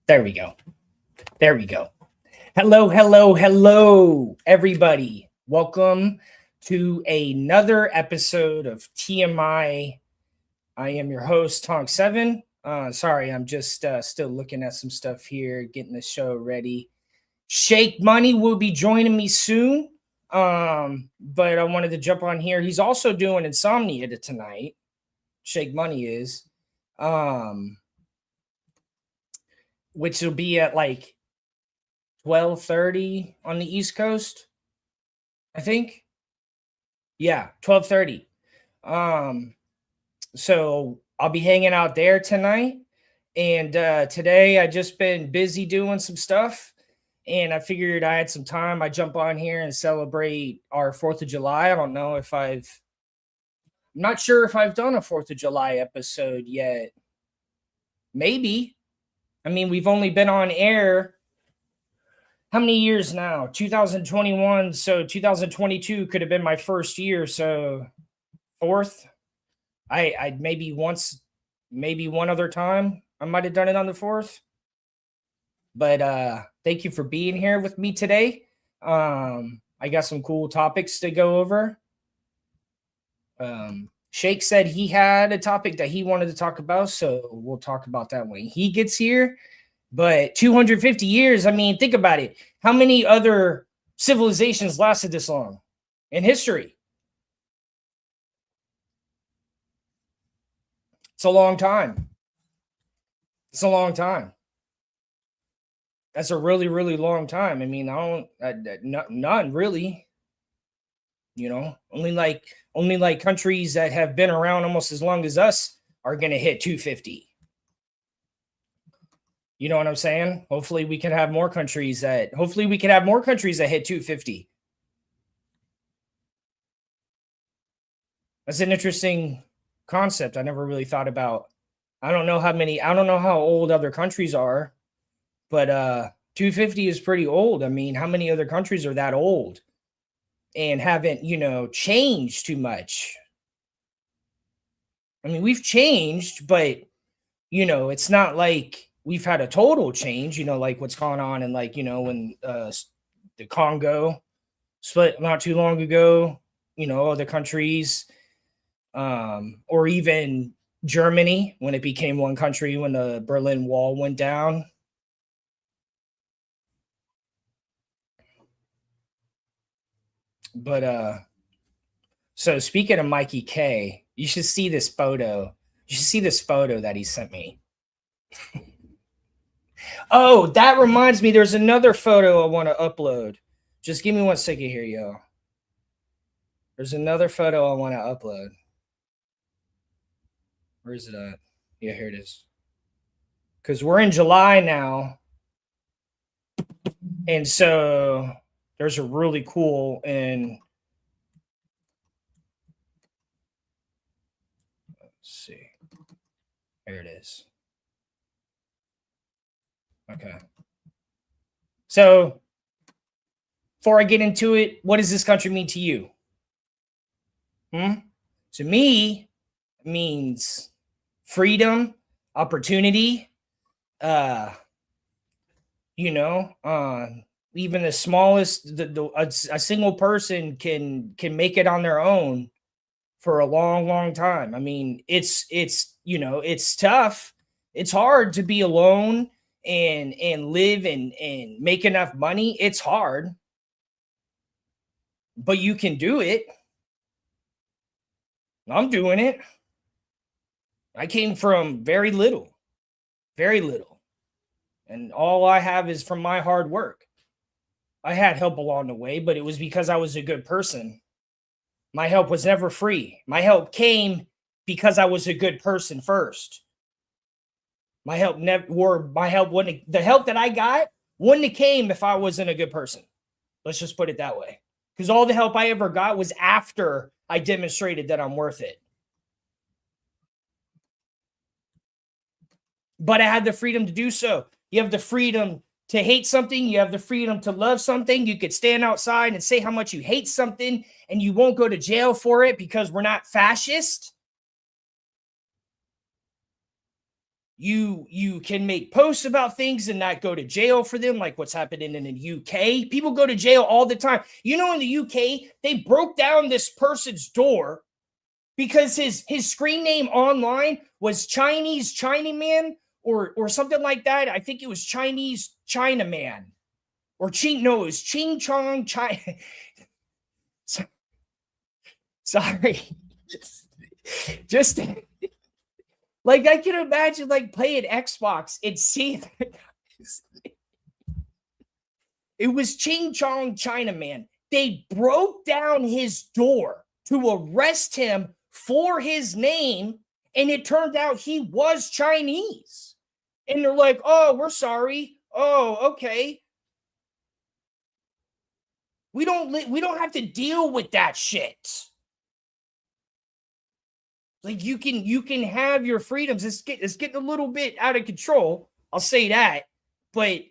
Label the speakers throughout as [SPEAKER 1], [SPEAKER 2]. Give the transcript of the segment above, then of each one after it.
[SPEAKER 1] There we go. There we go. Hello, hello, hello, everybody. Welcome to another episode of TMI. I am your host, Tonk7. Sorry, I'm just still looking at some stuff here, getting the show ready. Shake Money will be joining me soon, but I wanted to jump on here. He's also doing Insomnia tonight. Shake Money is. Which will be at like 12:30 on the East Coast, I think. Yeah, 12:30. So I'll be hanging out there tonight. And today I just been busy doing some stuff, and I figured I had some time. I jump on here and celebrate our 4th of July. I don't know if I'm not sure if I've done a 4th of July episode yet. Maybe. I mean, we've only been on air how many years now? 2021. So 2022 could have been my first year. So 4th. I maybe once, maybe one other time I might have done it on the 4th. But thank you for being here with me today. I got some cool topics to go over. Shake said he had a topic that he wanted to talk about, so we'll talk about that when he gets here. But 250 years, I mean, think about it. How many other civilizations lasted this long in history? It's a long time. It's a long time. That's a really, really long time. I mean, none really. You know, only like countries that have been around almost as long as us are going to hit 250. You know what I'm saying? Hopefully we can have more countries that hit 250. That's an interesting concept I never really thought about. I don't know how old other countries are, but 250 is pretty old. I mean, how many other countries are that old and haven't, changed too much? I mean, we've changed, but it's not like we've had a total change, like what's going on in, like, when the Congo split not too long ago, other countries, or even Germany when it became one country when the Berlin Wall went down. But so speaking of Mikey K, you should see this photo. You should see this photo that he sent me. Oh, that reminds me, there's another photo I want to upload. Just give me 1 second here, yo. There's another photo I want to upload. Where is it at? Yeah, here it is. Because we're in July now. And so there's a really cool, and let's see. Here it is. Okay. So before I get into it, what does this country mean to you? To me, it means freedom, opportunity, uh, you know, uh, even the smallest, a single person can make it on their own for a long, long time. I mean, it's tough. It's hard to be alone and live and make enough money. It's hard, but you can do it. I'm doing it. I came from very little, and all I have is from my hard work. I had help along the way, but it was because I was a good person. My help was never free. My help came because I was a good person first. My help never, or my help wouldn't, the help that I got wouldn't have came if I wasn't a good person. Let's just put it that way. Because all the help I ever got was after I demonstrated that I'm worth it. But I had the freedom to do so. You have the freedom to hate something. You have the freedom to love something. You could stand outside and say how much you hate something, and you won't go to jail for it because we're not fascist. You can make posts about things and not go to jail for them, like what's happening in the UK. People go to jail all the time. In the UK, they broke down this person's door because his screen name online was Chinese Chinaman or something like that. I think it was Chinese Chinaman or no, it was Ching Chong China. Sorry, just like I can imagine like playing Xbox and seeing it was Ching Chong Chinaman. They broke down his door to arrest him for his name, and it turned out he was Chinese. And they're like, "Oh, we're sorry. Oh, okay. We don't have to deal with that shit." Like you can have your freedoms. It's getting a little bit out of control. I'll say that, but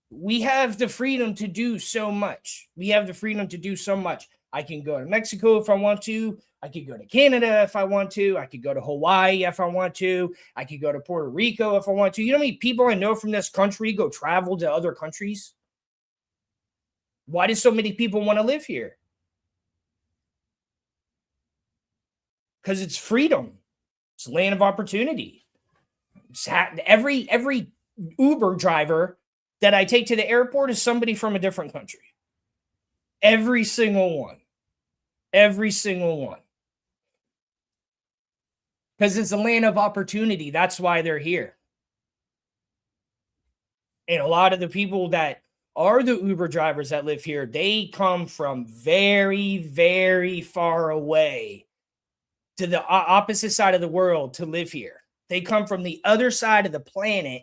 [SPEAKER 1] we have the freedom to do so much. We have the freedom to do so much. I can go to Mexico if I want to. I could go to Canada if I want to. I could go to Hawaii if I want to. I could go to Puerto Rico if I want to. You know how many people I know from this country go travel to other countries? Why do so many people want to live here? Because it's freedom. It's a land of opportunity. Every Uber driver that I take to the airport is somebody from a different country. Every single one. Every single one. Because it's a land of opportunity. That's why they're here. And a lot of the people that are the Uber drivers that live here, they come from very, very far away to the opposite side of the world to live here. They come from the other side of the planet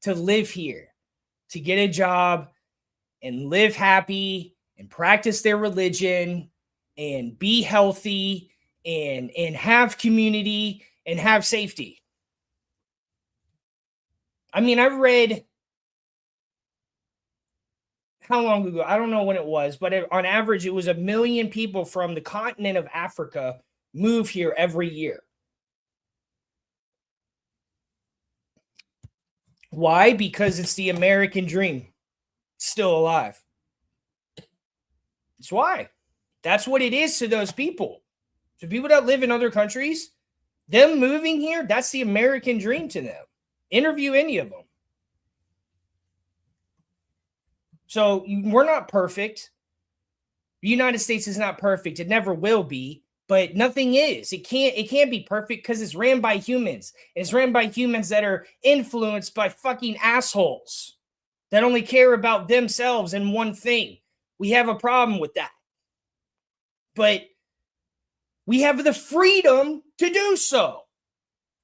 [SPEAKER 1] to live here, to get a job and live happy and practice their religion and be healthy and have community and have safety. I mean, I read how long ago? I don't know when it was, but on average, it was 1 million people from the continent of Africa move here every year. Why? Because it's the American dream still alive. That's why. That's what it is to those people. To people that live in other countries, them moving here, that's the American dream to them. Interview any of them. So we're not perfect. The United States is not perfect. It never will be, but nothing is. It can't be perfect because it's ran by humans. It's ran by humans that are influenced by fucking assholes that only care about themselves and one thing. We have a problem with that. But we have the freedom to do so.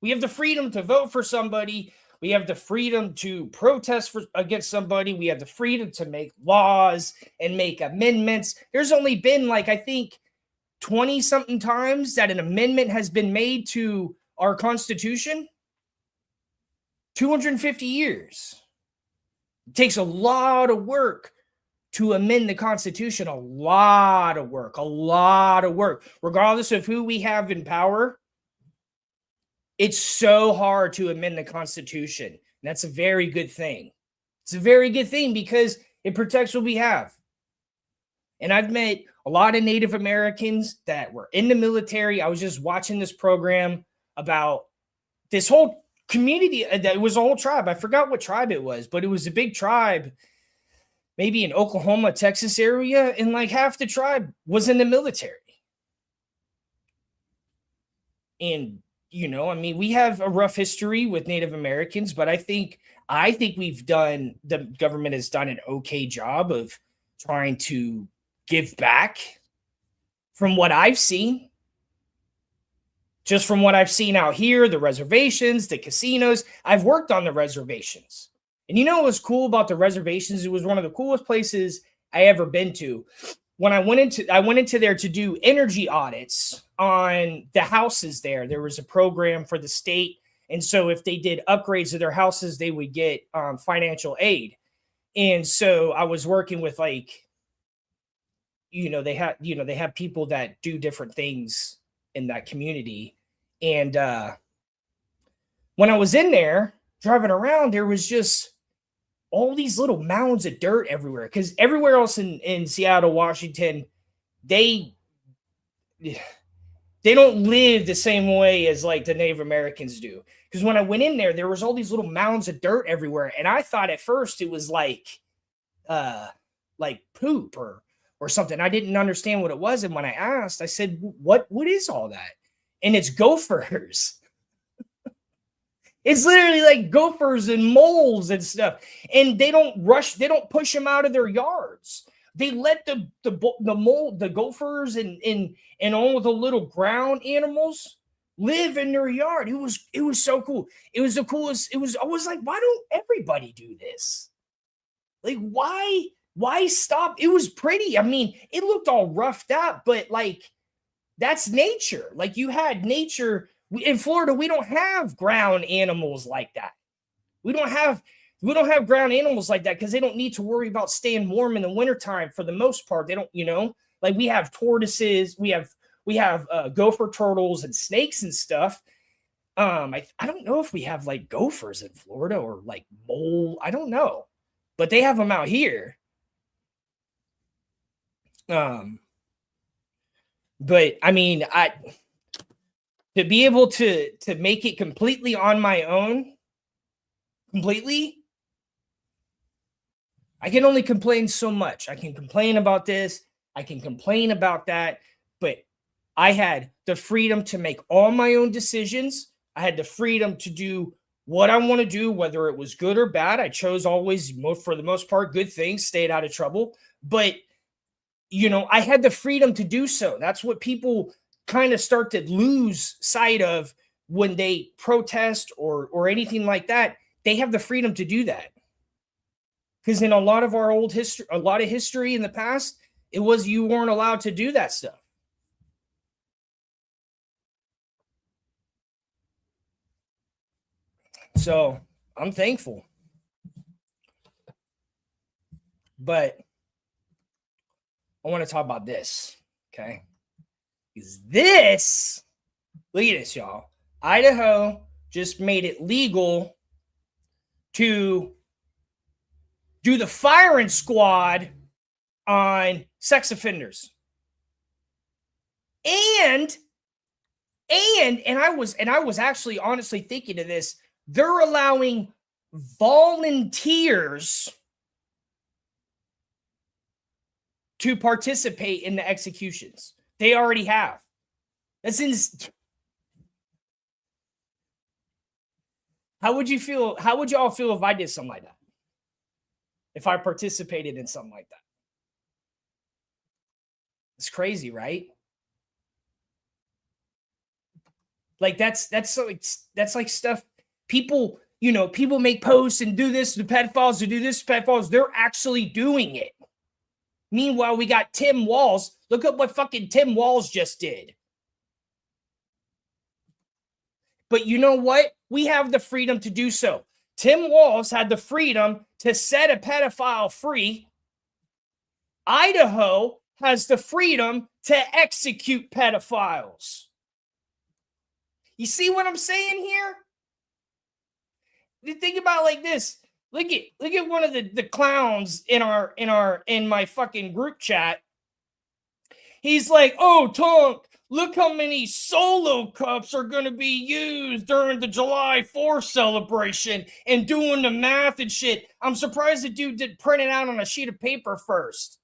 [SPEAKER 1] We have the freedom to vote for somebody. We have the freedom to protest against somebody. We have the freedom to make laws and make amendments. There's only been like, I think, 20-something times that an amendment has been made to our Constitution. 250 years. It takes a lot of work to amend the Constitution. A lot of work. Regardless of who we have in power, it's so hard to amend the Constitution. And that's a very good thing. It's a very good thing because it protects what we have. And I've met a lot of Native Americans that were in the military. I was just watching this program about this whole community. It was a whole tribe. I forgot what tribe it was, but it was a big tribe, maybe in Oklahoma, Texas area. And like half the tribe was in the military. And you know, I mean, we have a rough history with Native Americans, but I think the government has done an okay job of trying to give back from what I've seen. Just from what I've seen out here, the reservations, the casinos. I've worked on the reservations. And you know what was cool about the reservations? It was one of the coolest places I ever been to. When I went into there to do energy audits on the houses there. There was a program for the state, and so if they did upgrades to their houses, they would get financial aid. And so I was working with they have people that do different things in that community. And when I was in there driving around, there was just all these little mounds of dirt everywhere, because everywhere else in Seattle, Washington, they don't live the same way as like the Native Americans do. Because when I went in there was all these little mounds of dirt everywhere, and I thought at first it was like poop or something. I didn't understand what it was, and when I asked, I said, "What is all that?" And it's gophers. It's literally like gophers and moles and stuff. And they don't push them out of their yards. They let the gophers and all the little ground animals live in their yard. It was so cool. It was the coolest. I was like, why don't everybody do this? Like, why stop? It was pretty. I mean, it looked all roughed up, but like, that's nature. Like, you had nature. In Florida, we don't have ground animals like that. We don't have ground animals like that because they don't need to worry about staying warm in the wintertime for the most part. They don't, like we have tortoises, we have gopher turtles and snakes and stuff. I don't know if we have like gophers in Florida or like mole. I don't know, but they have them out here. But I mean, to be able to make it completely on my own, I can only complain so much. I can complain about this. I can complain about that. But I had the freedom to make all my own decisions. I had the freedom to do what I want to do, whether it was good or bad. I chose always, for the most part, good things, stayed out of trouble. But, I had the freedom to do so. That's what people kind of start to lose sight of when they protest or anything like that. they have the freedom to do that. Because in a lot of our old history, a lot of history in the past, it was you weren't allowed to do that stuff. So I'm thankful. But I want to talk about this. Okay. Because this, look at this, y'all. Idaho just made it legal to do the firing squad on sex offenders. And I was actually honestly thinking of this. They're allowing volunteers to participate in the executions. They already have. How would you feel? How would y'all feel if I did something like that? If I participated in something like that? It's crazy, right? Like that's like stuff people, people make posts and do this, the pedophiles to do this, pedophiles, they're actually doing it. Meanwhile, we got Tim Walz. Look at what fucking Tim Walz just did. But you know what? We have the freedom to do so. Tim Walz had the freedom to set a pedophile free. Idaho has the freedom to execute pedophiles. You see what I'm saying here? You think about it like this. Look at one of the clowns in my fucking group chat. He's like, "Oh, Tonk, look how many solo cups are going to be used during the July 4th celebration," and doing the math and shit. I'm surprised the dude did print it out on a sheet of paper first.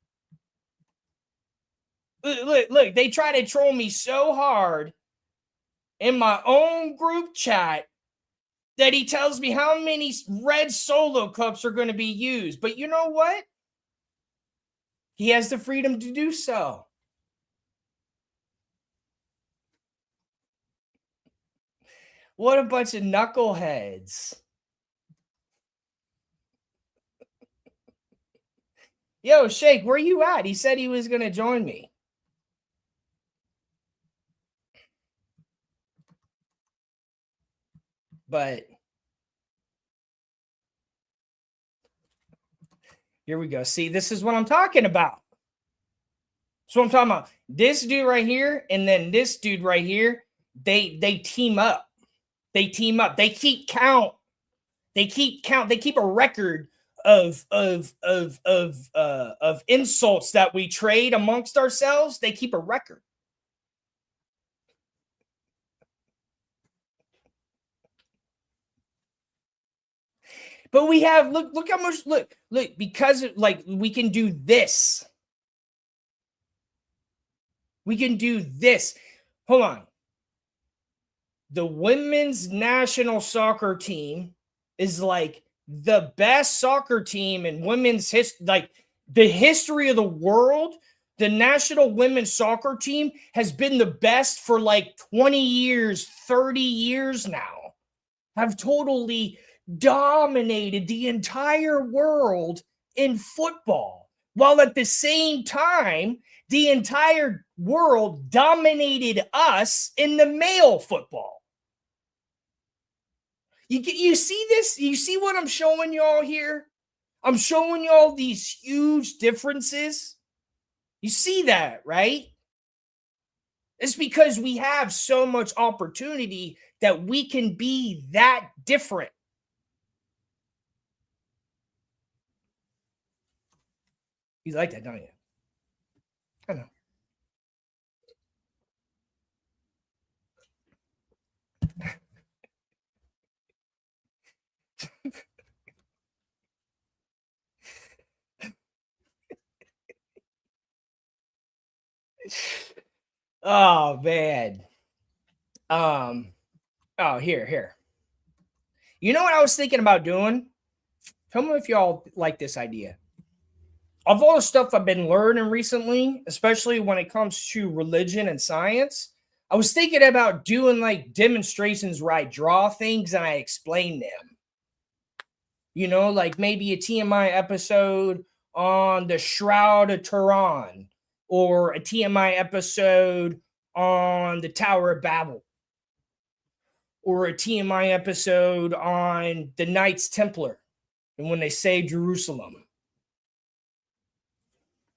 [SPEAKER 1] Look, they try to troll me so hard in my own group chat that he tells me how many red solo cups are going to be used. But you know what? He has the freedom to do so. What a bunch of knuckleheads. Yo, Shake, where you at? He said he was going to join me. But here we go. See, this is what I'm talking about. So I'm talking about this dude right here and then this dude right here. They team up. They team up. They keep count. They keep a record of insults that we trade amongst ourselves. They keep a record. But we have look how much look because like we can do this. We can do this. Hold on. The women's national soccer team is like the best soccer team in women's history, like the history of the world. The national women's soccer team has been the best for like 20 years, 30 years now. Have totally dominated the entire world in football, while at the same time, the entire world dominated us in the male football. You see this? You see what I'm showing y'all here? I'm showing y'all these huge differences. You see that, right? It's because we have so much opportunity that we can be that different. You like that, don't you? I know. Oh man. Oh, here. You know what I was thinking about doing? Tell me if y'all like this idea. Of all the stuff I've been learning recently, especially when it comes to religion and science, I was thinking about doing like demonstrations where I draw things and I explain them. You know, like maybe a TMI episode on the Shroud of Turin, or a TMI episode on the Tower of Babel, or a TMI episode on the Knights Templar and when they saved Jerusalem.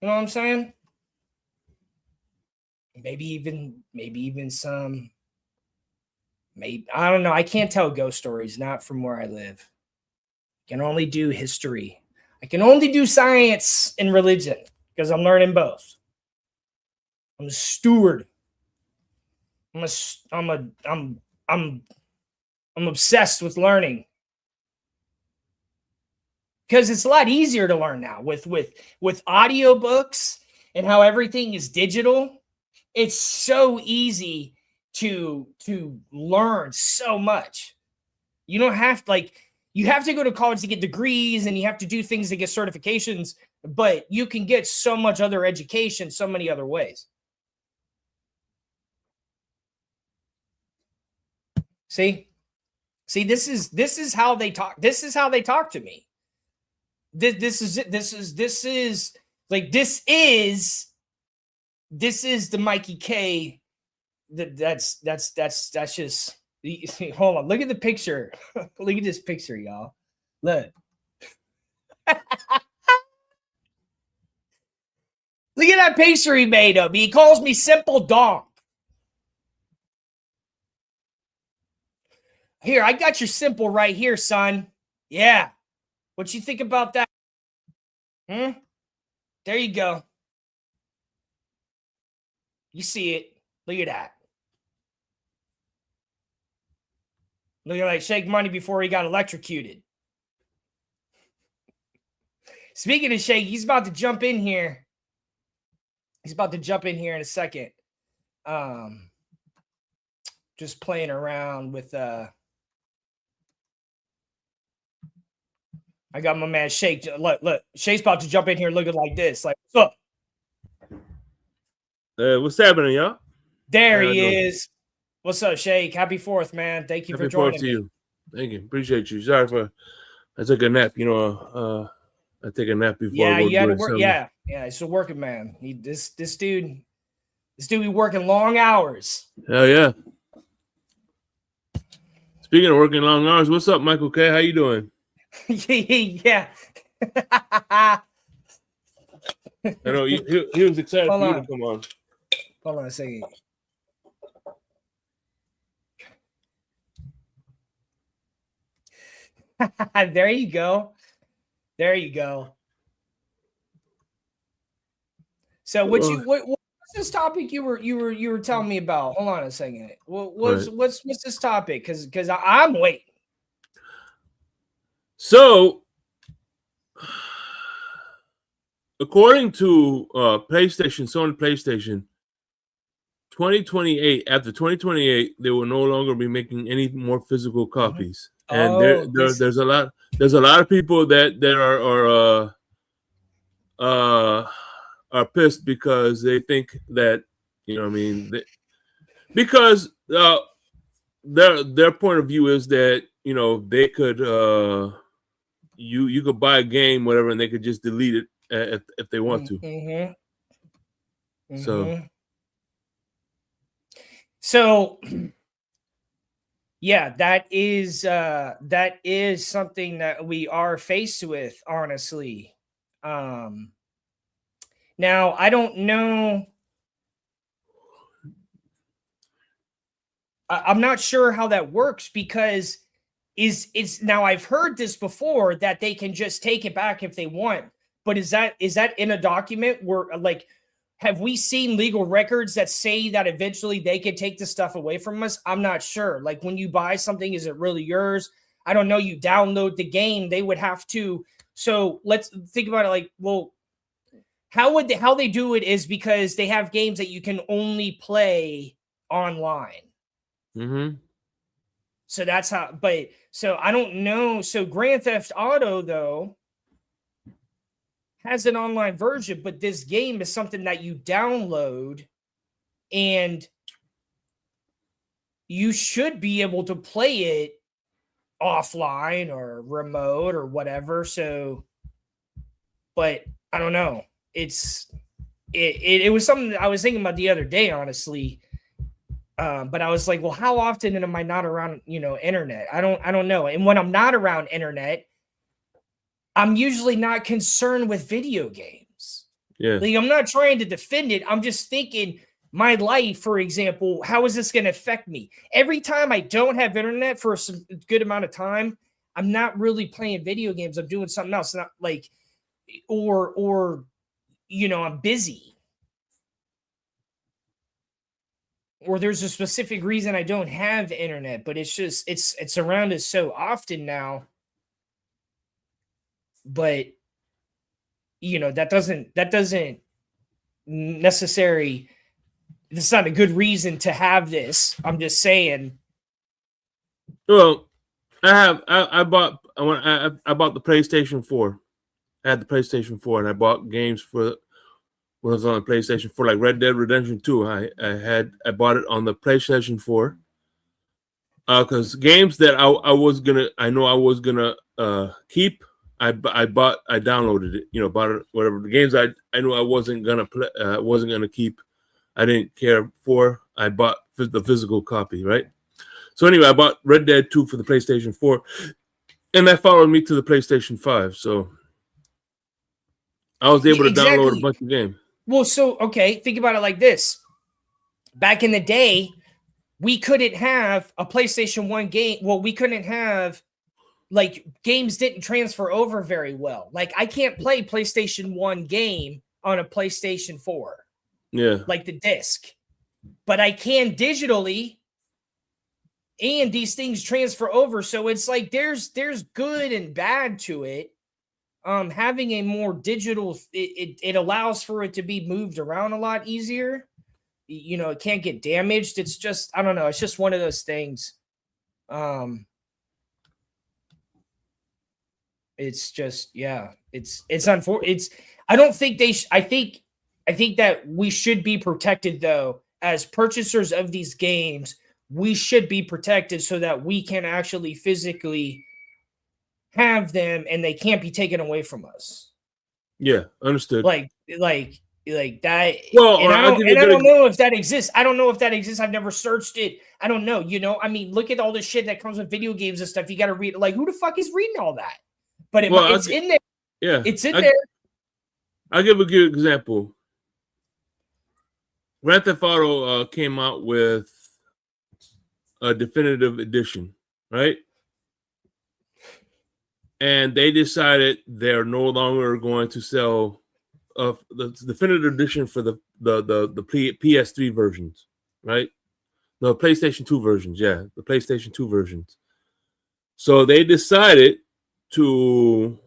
[SPEAKER 1] You know what I'm saying? Maybe even some, maybe, I don't know. I can't tell ghost stories, not from where I live. I can only do history. I can only do science and religion because I'm learning both. I'm a steward. I'm obsessed with learning because it's a lot easier to learn now with audiobooks and how everything is digital. It's so easy to learn so much. You don't have to, like, you have to go to college to get degrees and you have to do things to get certifications, but you can get so much other education so many other ways. See, this is how they talk. This is how they talk to me. This is the Mikey K. That's just, hold on. Look at the picture. Look at this picture, y'all. Look. Look at that picture he made of me. He calls me Simple Dog. Here, I got your simple right here, son. Yeah. What you think about that? There you go. You see it. Look at that. Looking like Shake Money before he got electrocuted. Speaking of Shake, he's about to jump in here. He's about to jump in here in a second. Just playing around with I got my man Shake. Look, Shake's about to jump in here looking like this. Like, what's up?
[SPEAKER 2] What's happening, y'all?
[SPEAKER 1] There he is. What's up, Shake? Happy 4th, man. Thank you for joining me. Happy 4th to you.
[SPEAKER 2] Thank you. Appreciate you. Sorry for I took a nap. You know, I take a nap before.
[SPEAKER 1] Yeah, you had to work. Yeah, he's a working man. This dude be working long hours.
[SPEAKER 2] Hell yeah. Speaking of working long hours, what's up, Michael K? How you doing?
[SPEAKER 1] Yeah.
[SPEAKER 2] I know he was excited for you to come on.
[SPEAKER 1] Hold on a second. There you go. There you go. So what's this topic you were telling me about? Hold on a second. What's this topic? Because I'm waiting.
[SPEAKER 2] So, according to Sony PlayStation, 2028, after 2028, they will no longer be making any more physical copies. And there's a lot of people that are pissed because they think that, you know what I mean, because their point of view is that, you know, they could you could buy a game, whatever, and they could just delete it if they want to.
[SPEAKER 1] Mm-hmm. So yeah, that is something that we are faced with, honestly. Now I don't know. I'm not sure how that works because is now I've heard this before that they can just take it back if they want, but is that in a document where, like, have we seen legal records that say that eventually they could take the stuff away from us? I'm not sure. Like, when you buy something, is it really yours? I don't know. You download the game, they would have to. So let's think about it. Like, well, how they do it is because they have games that you can only play online.
[SPEAKER 2] Mm-hmm.
[SPEAKER 1] So that's how, so I don't know. So Grand Theft Auto, though, has an online version, but this game is something that you download and you should be able to play it offline or remote or whatever. So, but I don't know. It was something that I was thinking about the other day, honestly. But I was like, well, how often am I not around, internet? I don't know. And when I'm not around internet, I'm usually not concerned with video games.
[SPEAKER 2] Yeah.
[SPEAKER 1] Like, I'm not trying to defend it. I'm just thinking my life, for example, how is this going to affect me? Every time I don't have internet for some good amount of time, I'm not really playing video games. I'm doing something else. Not like, or I'm busy. Or there's a specific reason I don't have internet, but it's just it's around us so often now. But that doesn't necessarily, it's not a good reason to have this. I'm just saying.
[SPEAKER 2] Well, I bought the PlayStation 4. I had the PlayStation 4 and I bought games for when I was on the PlayStation 4, like Red Dead Redemption 2. I bought it on the PlayStation 4. Because games that I was gonna keep, I downloaded it, bought it, whatever. The games I knew I wasn't gonna play, wasn't gonna keep, I didn't care for, I bought the physical copy, right? So anyway, I bought Red Dead 2 for the PlayStation 4, and that followed me to the PlayStation 5. So I was able to download a bunch of games.
[SPEAKER 1] Well, so okay, think about it like this. Back in the day, we couldn't have a PlayStation 1 game. Well, we couldn't have, like, games didn't transfer over very well. Like, I can't play PlayStation 1 game on a PlayStation 4.
[SPEAKER 2] Yeah.
[SPEAKER 1] Like the disc. But I can digitally, and these things transfer over. So it's like there's good and bad to it. Having a more digital, it allows for it to be moved around a lot easier. It can't get damaged. It's just, I don't know. It's just one of those things. It's just, yeah, it's unfortunate. I don't think I think that we should be protected, though, as purchasers of these games. We should be protected so that we can actually physically have them and they can't be taken away from us.
[SPEAKER 2] Yeah, understood.
[SPEAKER 1] Like that.
[SPEAKER 2] Well,
[SPEAKER 1] and I don't know if that exists. I don't know if that exists. I've never searched it. I don't know. I mean, look at all the shit that comes with video games and stuff. You got to read. Like, who the fuck is reading all that? But it's in there.
[SPEAKER 2] Yeah,
[SPEAKER 1] it's in there.
[SPEAKER 2] I'll give a good example. Grand Theft Auto came out with a definitive edition, right? And they decided they're no longer going to sell the definitive edition for the PS3 versions, right? No, PlayStation 2 versions, yeah, the PlayStation 2 versions. So they decided to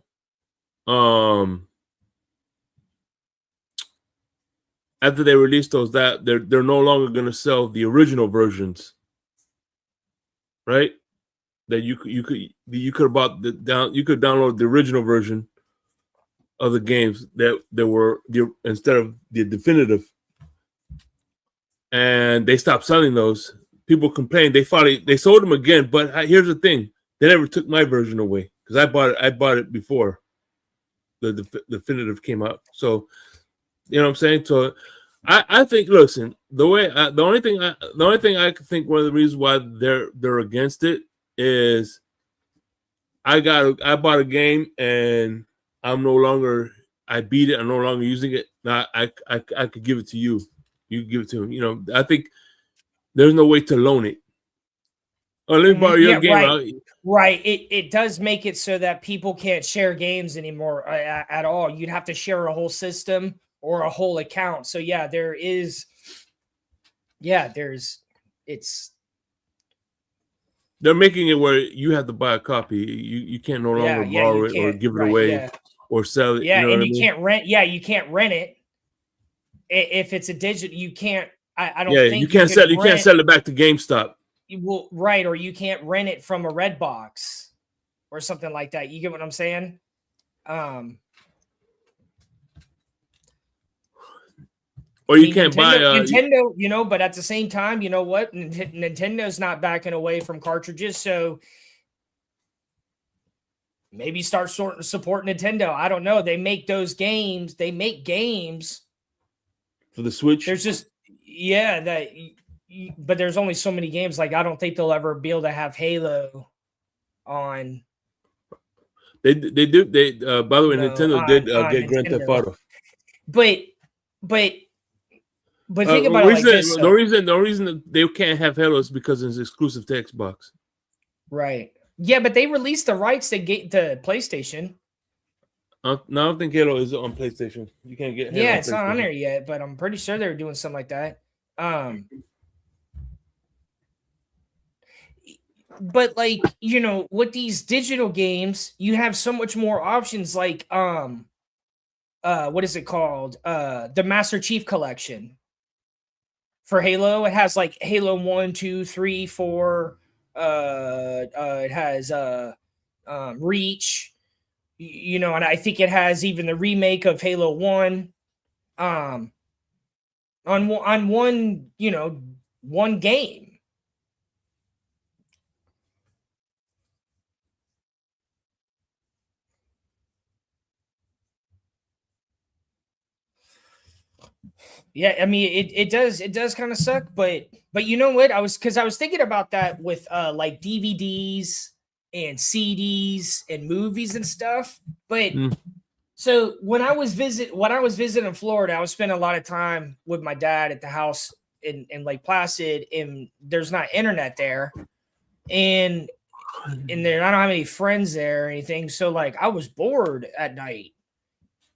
[SPEAKER 2] after they released those, that they're no longer going to sell the original versions, right? That you could have bought you could download the original version of the games that were instead of the definitive, and they stopped selling those. People complained. They sold them again, but here's the thing: they never took my version away because I bought it before the definitive came out. So you know what I'm saying. So I think, listen, the only thing I think one of the reasons why they're against it is I bought a game and I beat it. I'm no longer using it. Now I could give it to you. You give it to him. I think there's no way to loan it. Oh, let me borrow your game.
[SPEAKER 1] Right. It does make it so that people can't share games anymore at all. You'd have to share a whole system or a whole account. So yeah,
[SPEAKER 2] they're making it where you have to buy a copy. You can't no longer borrow it or give it away or sell it.
[SPEAKER 1] Yeah, and you can't rent. Yeah, you can't rent it if it's a digital. You can't. I don't think
[SPEAKER 2] you can't sell. You can't sell it back to GameStop.
[SPEAKER 1] Well, right, or you can't rent it from a Redbox or something like that. You get what I'm saying?
[SPEAKER 2] Or you can't buy
[SPEAKER 1] Nintendo, but at the same time, you know what? Nintendo's not backing away from cartridges. So maybe start support Nintendo. I don't know. They make those games. They make games
[SPEAKER 2] for the Switch.
[SPEAKER 1] There's just but there's only so many games. Like I don't think they'll ever be able to have Halo on.
[SPEAKER 2] They do. By the way, Nintendo did get Grand Theft Auto.
[SPEAKER 1] But think about it like this.
[SPEAKER 2] The reason that they can't have Halo is because it's exclusive to Xbox.
[SPEAKER 1] Right. Yeah, but they released the rights to get the PlayStation.
[SPEAKER 2] No, I don't think Halo is on PlayStation. You can't get Halo.
[SPEAKER 1] Yeah, it's not on there yet, but I'm pretty sure they're doing something like that. But like, you know, with these digital games, you have so much more options. Like, what is it called? The Master Chief Collection for Halo. It has like Halo 1, 2, 3, 4. It has Reach. You know, and I think it has even the remake of Halo 1 on one, you know, one game. Yeah, I mean it does kind of suck, but you know what? I was thinking about that with like DVDs and CDs and movies and stuff. But so when I was visiting Florida, I was spending a lot of time with my dad at the house in Lake Placid, and there's not internet there. And there I don't have any friends there or anything. So like I was bored at night.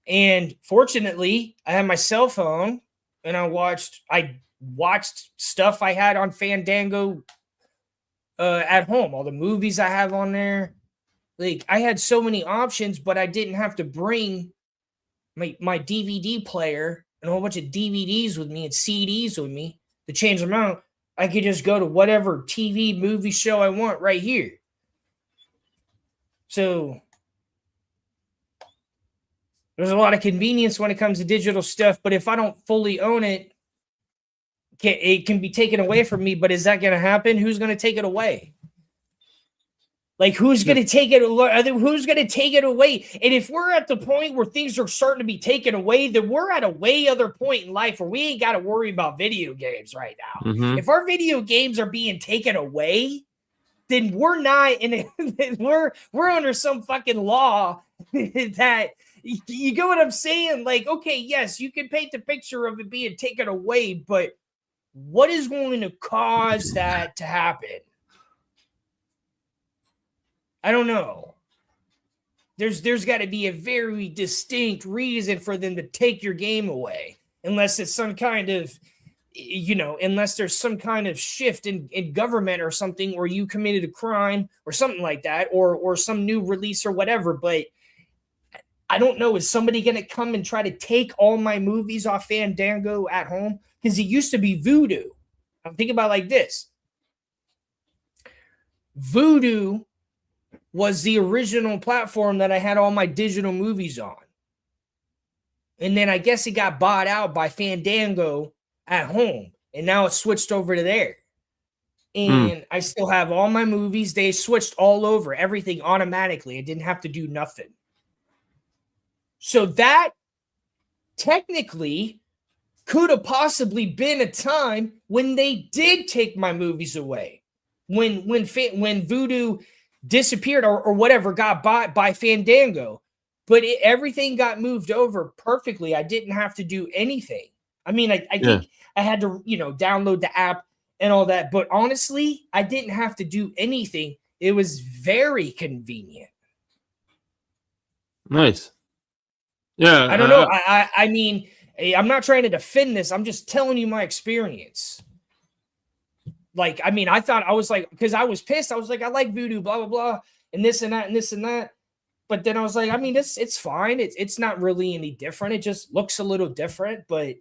[SPEAKER 1] And fortunately, I had my cell phone and I watched stuff I had on Fandango at home, all the movies I have on there. Like I had so many options, but I didn't have to bring my DVD player and a whole bunch of DVDs with me and CDs with me to change them out. I could just go to whatever TV movie show I want right here. So there's a lot of convenience when it comes to digital stuff, but if I don't fully own it, it can be taken away from me. But is that going to happen? Who's going to take it away? Like, who's going to take it? Who's going to take it away? And if we're at the point where things are starting to be taken away, then we're at a way other point in life where we ain't got to worry about video games right now.
[SPEAKER 2] Mm-hmm.
[SPEAKER 1] If our video games are being taken away, then we're not in it. We're under some fucking law that you get what I'm saying? Like, okay, yes, you can paint the picture of it being taken away, but what is going to cause that to happen? I don't know. There's got to be a very distinct reason for them to take your game away, unless it's some kind of, you know, unless there's some kind of shift in government or something, or you committed a crime or something like that, or some new release or whatever. But I don't know. Is somebody going to come and try to take all my movies off Fandango at home? Because it used to be Vudu. I'm thinking about it like this. Vudu was the original platform that I had all my digital movies on. And then I guess it got bought out by Fandango at home. And now it's switched over to there. And I still have all my movies. They switched all over, everything automatically. I didn't have to do nothing. So that technically could have possibly been a time when they did take my movies away. When Vudu disappeared or whatever, got bought by Fandango. But everything got moved over perfectly. I didn't have to do anything. I mean, I think I had to, you know, download the app and all that. But honestly, I didn't have to do anything. It was very convenient.
[SPEAKER 2] Nice. Yeah.
[SPEAKER 1] I don't know. I mean, I'm not trying to defend this. I'm just telling you my experience. Like, I mean, I thought I was like, because I was pissed. I was like, I like Vudu, blah, blah, blah, and this and that and this and that. But then I was like, I mean, it's fine. It's not really any different. It just looks a little different. But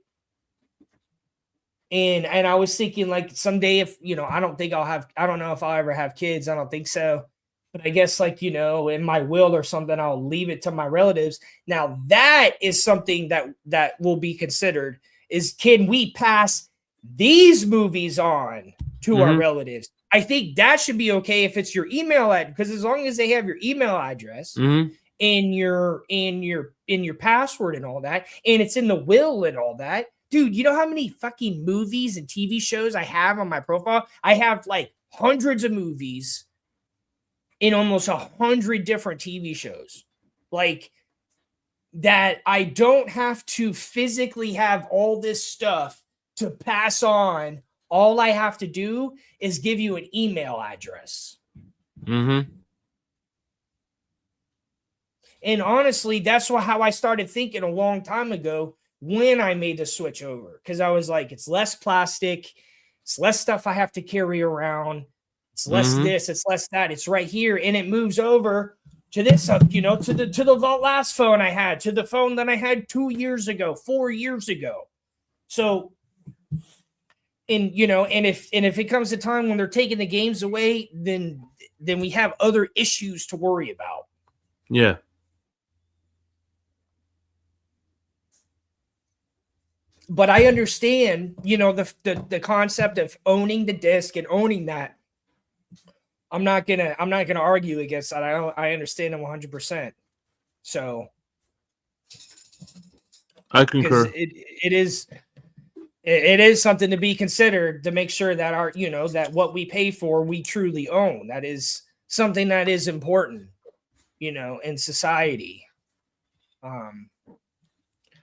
[SPEAKER 1] and I was thinking like someday if, you know, I don't know if I'll ever have kids. I don't think so. But I guess like, you know, in my will or something, I'll leave it to my relatives. Now that is something that will be considered is, can we pass these movies on to our relatives? I think that should be okay if it's your email address, because as long as they have your email address in your password and all that, and it's in the will and all that, dude, you know how many fucking movies and TV shows I have on my profile? I have like hundreds of movies in almost 100 different TV shows, like that. I don't have to physically have all this stuff to pass on. All I have to do is give you an email address.
[SPEAKER 2] Mm-hmm.
[SPEAKER 1] And honestly, that's how I started thinking a long time ago when I made the switch over, because I was like, it's less plastic, it's less stuff I have to carry around, it's less this, it's less that, it's right here, and it moves over to this, you know, to the last phone I had, to the phone that I had 2 years ago, 4 years ago. So, and you know, and if it comes a time when they're taking the games away, then we have other issues to worry about.
[SPEAKER 2] Yeah.
[SPEAKER 1] But I understand, you know, the concept of owning the disc and owning that. I'm not gonna argue against that. I understand it 100%. So
[SPEAKER 2] I concur.
[SPEAKER 1] It is something to be considered, to make sure that that what we pay for, we truly own. That is something that is important, you know, in society.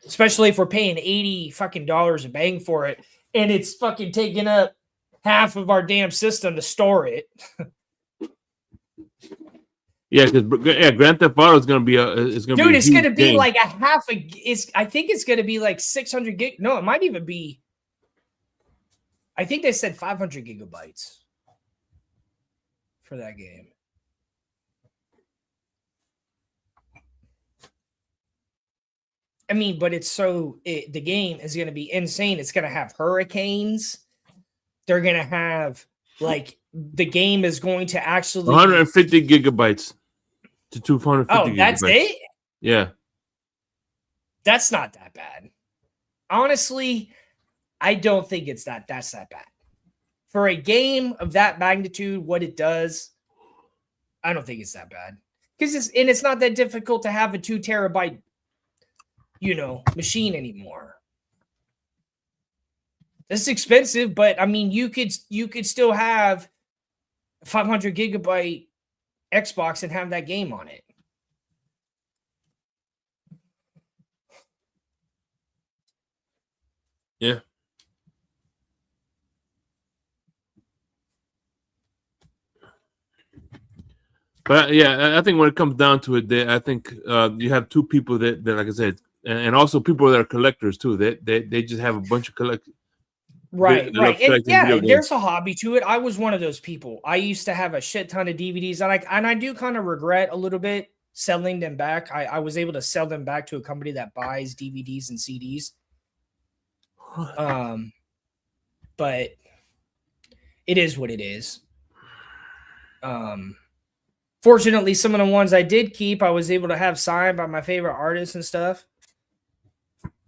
[SPEAKER 1] Especially if we're paying $80 fucking a bang for it, and it's fucking taking up half of our damn system to store it.
[SPEAKER 2] Yeah, because Grand Theft Auto is gonna be
[SPEAKER 1] Dude, it's gonna be like a half a. I think it's gonna be like 600 gig. No, it might even be. I think they said 500 gigabytes for that game. I mean, but the game is going to be insane. It's going to have hurricanes. They're going to have, like, the game is going to actually
[SPEAKER 2] 150 gigabytes to 250 gigabytes. Oh,
[SPEAKER 1] that's it?
[SPEAKER 2] Yeah.
[SPEAKER 1] That's not that bad. Honestly, I don't think that's that bad. For a game of that magnitude, what it does, I don't think it's that bad. Because it's not that difficult to have a 2 terabyte machine anymore. This is expensive, but I mean, you could still have a 500 gigabyte Xbox and have that game on it.
[SPEAKER 2] Yeah. But yeah, I think when it comes down to it, I think you have two people that, like I said, and also people that are collectors too. They just have a bunch of collectors.
[SPEAKER 1] Right. And yeah, there's a hobby to it. I was one of those people. I used to have a shit ton of DVDs, and I do kind of regret a little bit selling them back. I was able to sell them back to a company that buys DVDs and CDs. But it is what it is. Fortunately, some of the ones I did keep, I was able to have signed by my favorite artists and stuff.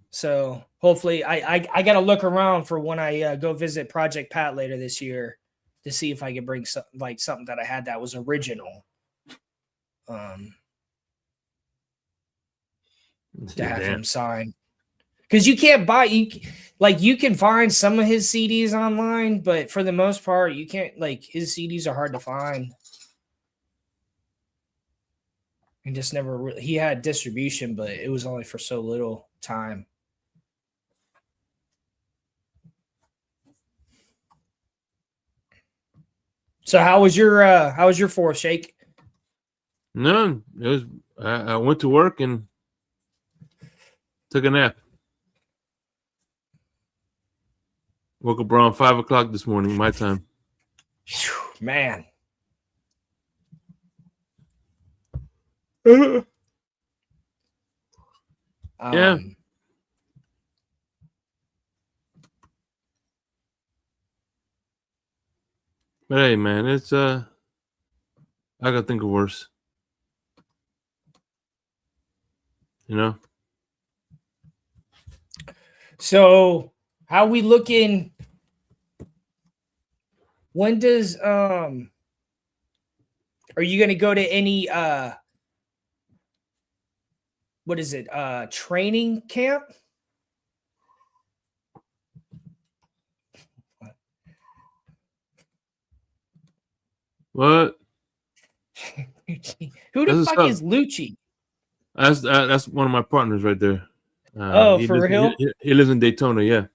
[SPEAKER 1] So hopefully, I got to look around for when I go visit Project Pat later this year to see if I can bring something that I had that was original. To have him sign, because you can't buy you can find some of his CDs online, but for the most part, you can't. Like, his CDs are hard to find. And just never really, he had distribution, but it was only for so little time. So how was your 4th, Shake?
[SPEAKER 2] No, it was. I went to work and took a nap. Woke up around 5 o'clock this morning, my time.
[SPEAKER 1] Man.
[SPEAKER 2] Yeah. But hey, man, it's I gotta think of worse. You know.
[SPEAKER 1] So how we looking When does are you gonna go to any what is it? Training camp?
[SPEAKER 2] What?
[SPEAKER 1] Who the
[SPEAKER 2] That's
[SPEAKER 1] fuck is Lucci?
[SPEAKER 2] that's one of my partners right there.
[SPEAKER 1] Oh, for real?
[SPEAKER 2] He lives in Daytona. Yeah,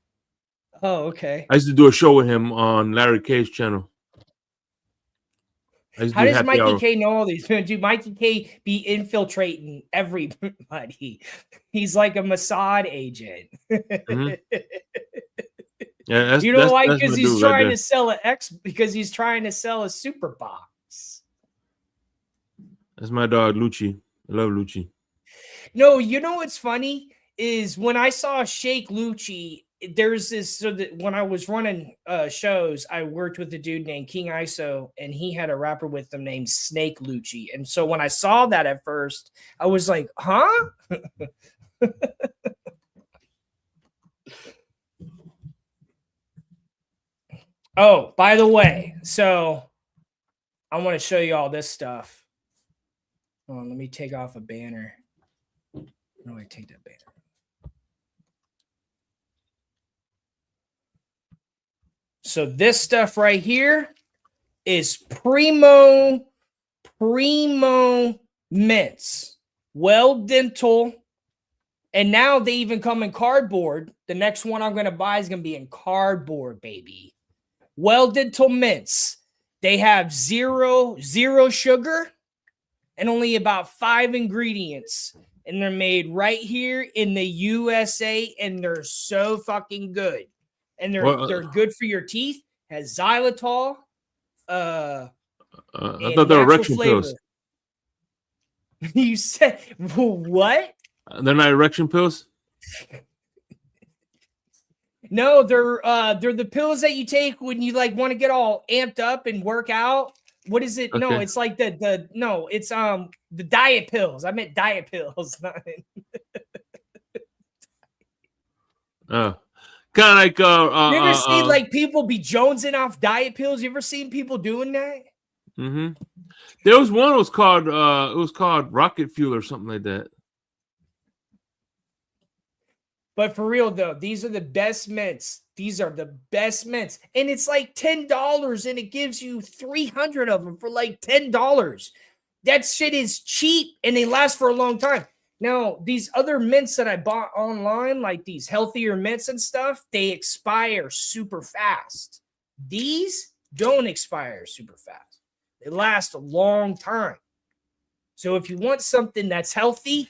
[SPEAKER 1] Oh, okay.
[SPEAKER 2] I used to do a show with him on Larry K's channel. I used to
[SPEAKER 1] How
[SPEAKER 2] do
[SPEAKER 1] does
[SPEAKER 2] happy
[SPEAKER 1] Mikey
[SPEAKER 2] hour.
[SPEAKER 1] K know all these? Dude, Mikey K be infiltrating everybody. He's like a Mossad agent.
[SPEAKER 2] Mhm. Yeah,
[SPEAKER 1] You know why?
[SPEAKER 2] that's
[SPEAKER 1] Because
[SPEAKER 2] my
[SPEAKER 1] he's
[SPEAKER 2] dude right
[SPEAKER 1] trying
[SPEAKER 2] there.
[SPEAKER 1] to sell because he's trying to sell a super box.
[SPEAKER 2] That's my dog Lucci. I love Lucci.
[SPEAKER 1] No, you know what's funny is when I saw Shake Lucci, there's this. So that when I was running shows, I worked with a dude named King ISO, and he had a rapper with him named Snake Lucci. And so when I saw that at first, I was like, huh? Oh, by the way, so I want to show you all this stuff. Hold on, let me take off a banner. How do I take that banner? So this stuff right here is primo mints, well dental, and now they even come in cardboard. The next one I'm going to buy is going to be in cardboard, baby. Well dental mints. They have zero sugar and only about 5 ingredients, and they're made right here in the USA, and they're so fucking good. And they're good for your teeth. Has xylitol,
[SPEAKER 2] I
[SPEAKER 1] and
[SPEAKER 2] thought they were
[SPEAKER 1] natural
[SPEAKER 2] erection
[SPEAKER 1] flavor.
[SPEAKER 2] pills.
[SPEAKER 1] You said what?
[SPEAKER 2] They're not erection pills.
[SPEAKER 1] No, they're the pills that you take when you like want to get all amped up and work out. What is it? No,
[SPEAKER 2] Okay.
[SPEAKER 1] it's like it's the diet pills. I meant diet pills.
[SPEAKER 2] Kind of like
[SPEAKER 1] You ever seen like people be jonesing off diet pills? You ever seen people doing that?
[SPEAKER 2] Mm-hmm. There was one. It was called Rocket Fuel or something like that.
[SPEAKER 1] But for real though, these are the best mints. These are the best mints, and it's like $10, and it gives you 300 of them for like $10. That shit is cheap, and they last for a long time. Now, these other mints that I bought online, like these healthier mints and stuff, they expire super fast. These don't expire super fast. They last a long time. So if you want something that's healthy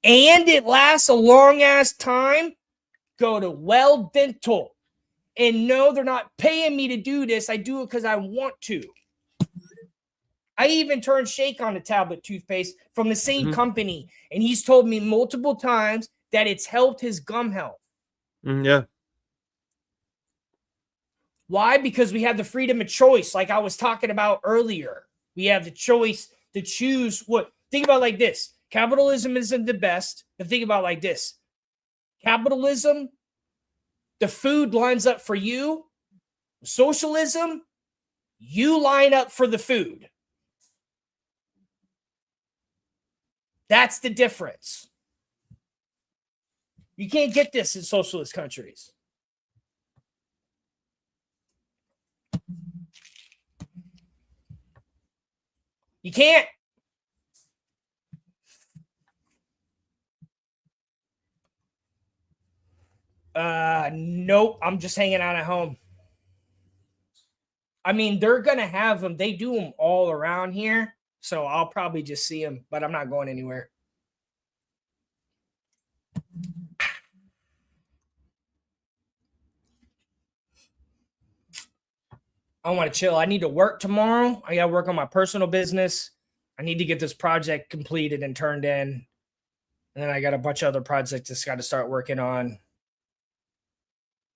[SPEAKER 1] and it lasts a long ass time, go to Well Dental. And no, they're not paying me to do this. I do it because I want to. I even turned Shake on a tablet toothpaste from the same company, and he's told me multiple times that it's helped his gum health.
[SPEAKER 2] Yeah.
[SPEAKER 1] Why? Because we have the freedom of choice, like I was talking about earlier. We have the choice to choose what. Think about it like this. Capitalism isn't the best, but think about it like this. Capitalism, the food lines up for you. Socialism, you line up for the food. That's the difference. You can't get this in socialist countries. You can't. Nope. I'm just hanging out at home. I mean, they're going to have them. They do them all around here. So I'll probably just see them, but I'm not going anywhere. I want to chill. I need to work tomorrow. I got to work on my personal business. I need to get this project completed and turned in. And then I got a bunch of other projects that's got to start working on.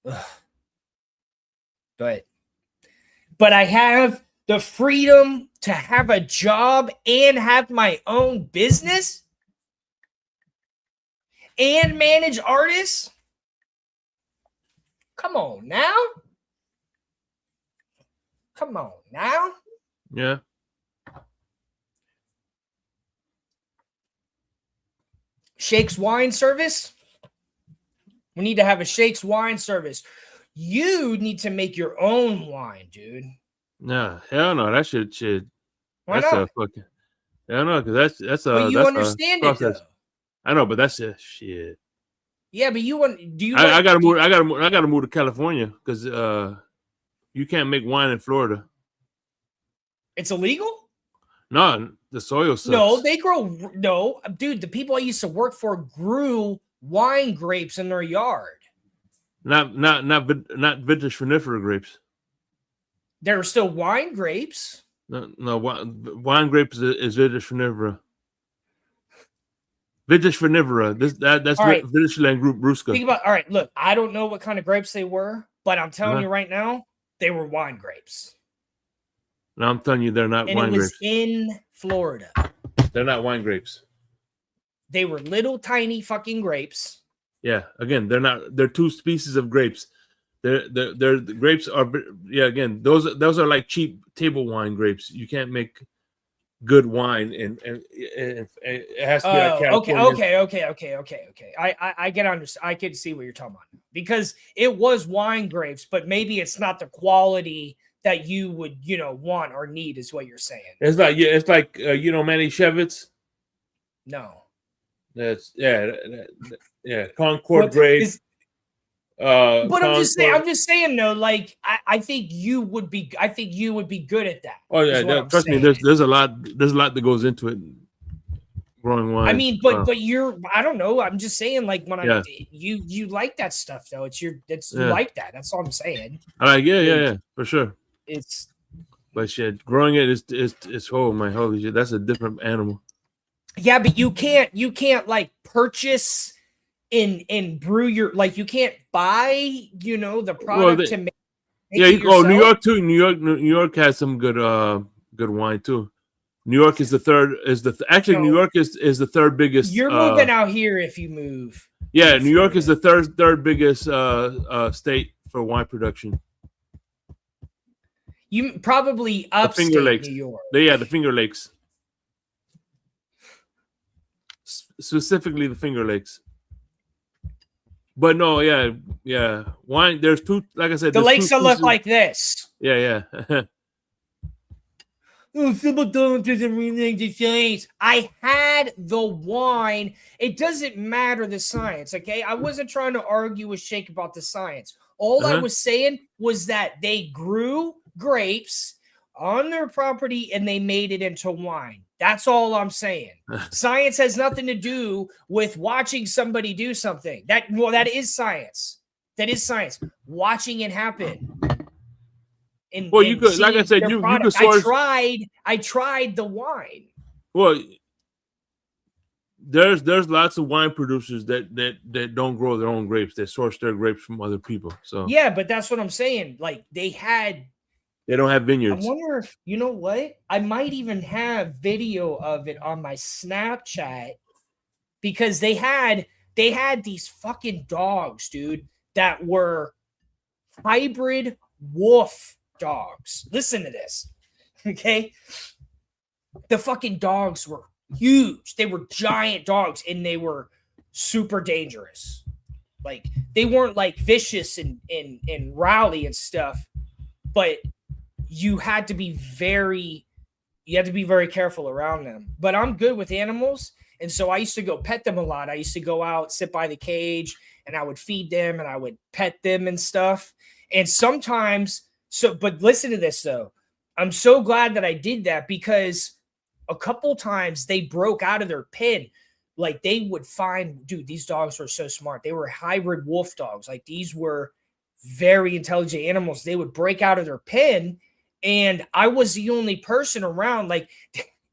[SPEAKER 1] Ugh. But I have the freedom to have a job and have my own business and manage artists. Come on now. Come on now.
[SPEAKER 2] Yeah.
[SPEAKER 1] Shakes wine service. We need to have a Shakes wine service. You need to make your own wine, dude.
[SPEAKER 2] No, hell no. That shit.
[SPEAKER 1] Why
[SPEAKER 2] That's a
[SPEAKER 1] not?
[SPEAKER 2] fucking. Hell no, because
[SPEAKER 1] But you
[SPEAKER 2] that's a
[SPEAKER 1] understand it
[SPEAKER 2] process.
[SPEAKER 1] though.
[SPEAKER 2] I know, but that's a shit.
[SPEAKER 1] Yeah, but you want? Do you?
[SPEAKER 2] I gotta move. I gotta move to California because you can't make wine in Florida.
[SPEAKER 1] It's illegal.
[SPEAKER 2] No, the soil sucks.
[SPEAKER 1] No, they grow. No, dude, the people I used to work for grew wine grapes in their yard.
[SPEAKER 2] Not vintage vinifera grapes.
[SPEAKER 1] There are still wine grapes.
[SPEAKER 2] No, wine grapes is vintage vinifera. Vintage vinifera. That's
[SPEAKER 1] right.
[SPEAKER 2] vintage Lambrusca.
[SPEAKER 1] Think about. All right, look, I don't know what kind of grapes they were, but I'm telling you right now, they were wine grapes.
[SPEAKER 2] Now I'm telling you, they're not
[SPEAKER 1] and
[SPEAKER 2] wine
[SPEAKER 1] it was
[SPEAKER 2] grapes.
[SPEAKER 1] In Florida.
[SPEAKER 2] They're not wine grapes.
[SPEAKER 1] They were little tiny fucking grapes.
[SPEAKER 2] Yeah, again, they're not. They're two species of grapes. The grapes are. Yeah, again, those are like cheap table wine grapes. You can't make good wine, and it has to be like California.
[SPEAKER 1] Okay. I get understand. I can see what you're talking about because it was wine grapes, but maybe it's not the quality that you would, want or need, is what you're saying.
[SPEAKER 2] It's like Manny Shevitz.
[SPEAKER 1] No.
[SPEAKER 2] That's Concord grapes.
[SPEAKER 1] But I'm just saying though, like I think you would be good at that.
[SPEAKER 2] Oh yeah, trust me. There's a lot that goes into it. Growing wine.
[SPEAKER 1] I mean, but I don't know. I'm just saying, like when you like that stuff though. You like that. That's all I'm saying.
[SPEAKER 2] Yeah, for sure. But shit, growing it is holy shit. That's a different animal.
[SPEAKER 1] Yeah, but you can't like purchase and brew your, like you can't buy the product to make it yourself.
[SPEAKER 2] New York too. New York has some good wine too. New York is the third New York is the third biggest.
[SPEAKER 1] You're moving out here if you move.
[SPEAKER 2] Yeah, New York is the third biggest state for wine production.
[SPEAKER 1] You probably upstate
[SPEAKER 2] Finger Lakes.
[SPEAKER 1] New York.
[SPEAKER 2] The Finger Lakes. Specifically the Finger Lakes. But no, yeah. Wine, there's two, like I said.
[SPEAKER 1] The lakes will look like this.
[SPEAKER 2] Yeah.
[SPEAKER 1] I had the wine. It doesn't matter the science, okay? I wasn't trying to argue with Shake about the science. All I was saying was that they grew grapes on their property and they made it into wine. That's all I'm saying. Science has nothing to do with watching somebody do something. That is science. That is science. Watching it happen.
[SPEAKER 2] You could, like I said, you could source.
[SPEAKER 1] I tried the wine.
[SPEAKER 2] Well, there's lots of wine producers that don't grow their own grapes. They source their grapes from other people. So
[SPEAKER 1] yeah, but that's what I'm saying. Like they
[SPEAKER 2] don't have vineyards.
[SPEAKER 1] I wonder if you know what? I might even have video of it on my Snapchat because they had these fucking dogs, dude, that were hybrid wolf dogs. Listen to this. Okay? The fucking dogs were huge. They were giant dogs and they were super dangerous. Like they weren't like vicious and rowdy and stuff, but you had to be very careful around them. But I'm good with animals. And so I used to go pet them a lot. I used to go out, sit by the cage, and I would feed them and I would pet them and stuff. And sometimes, but listen to this though. I'm so glad that I did that because a couple times they broke out of their pen. Like they would find, dude, these dogs were so smart. They were hybrid wolf dogs. Like these were very intelligent animals. They would break out of their pen. And I was the only person around. Like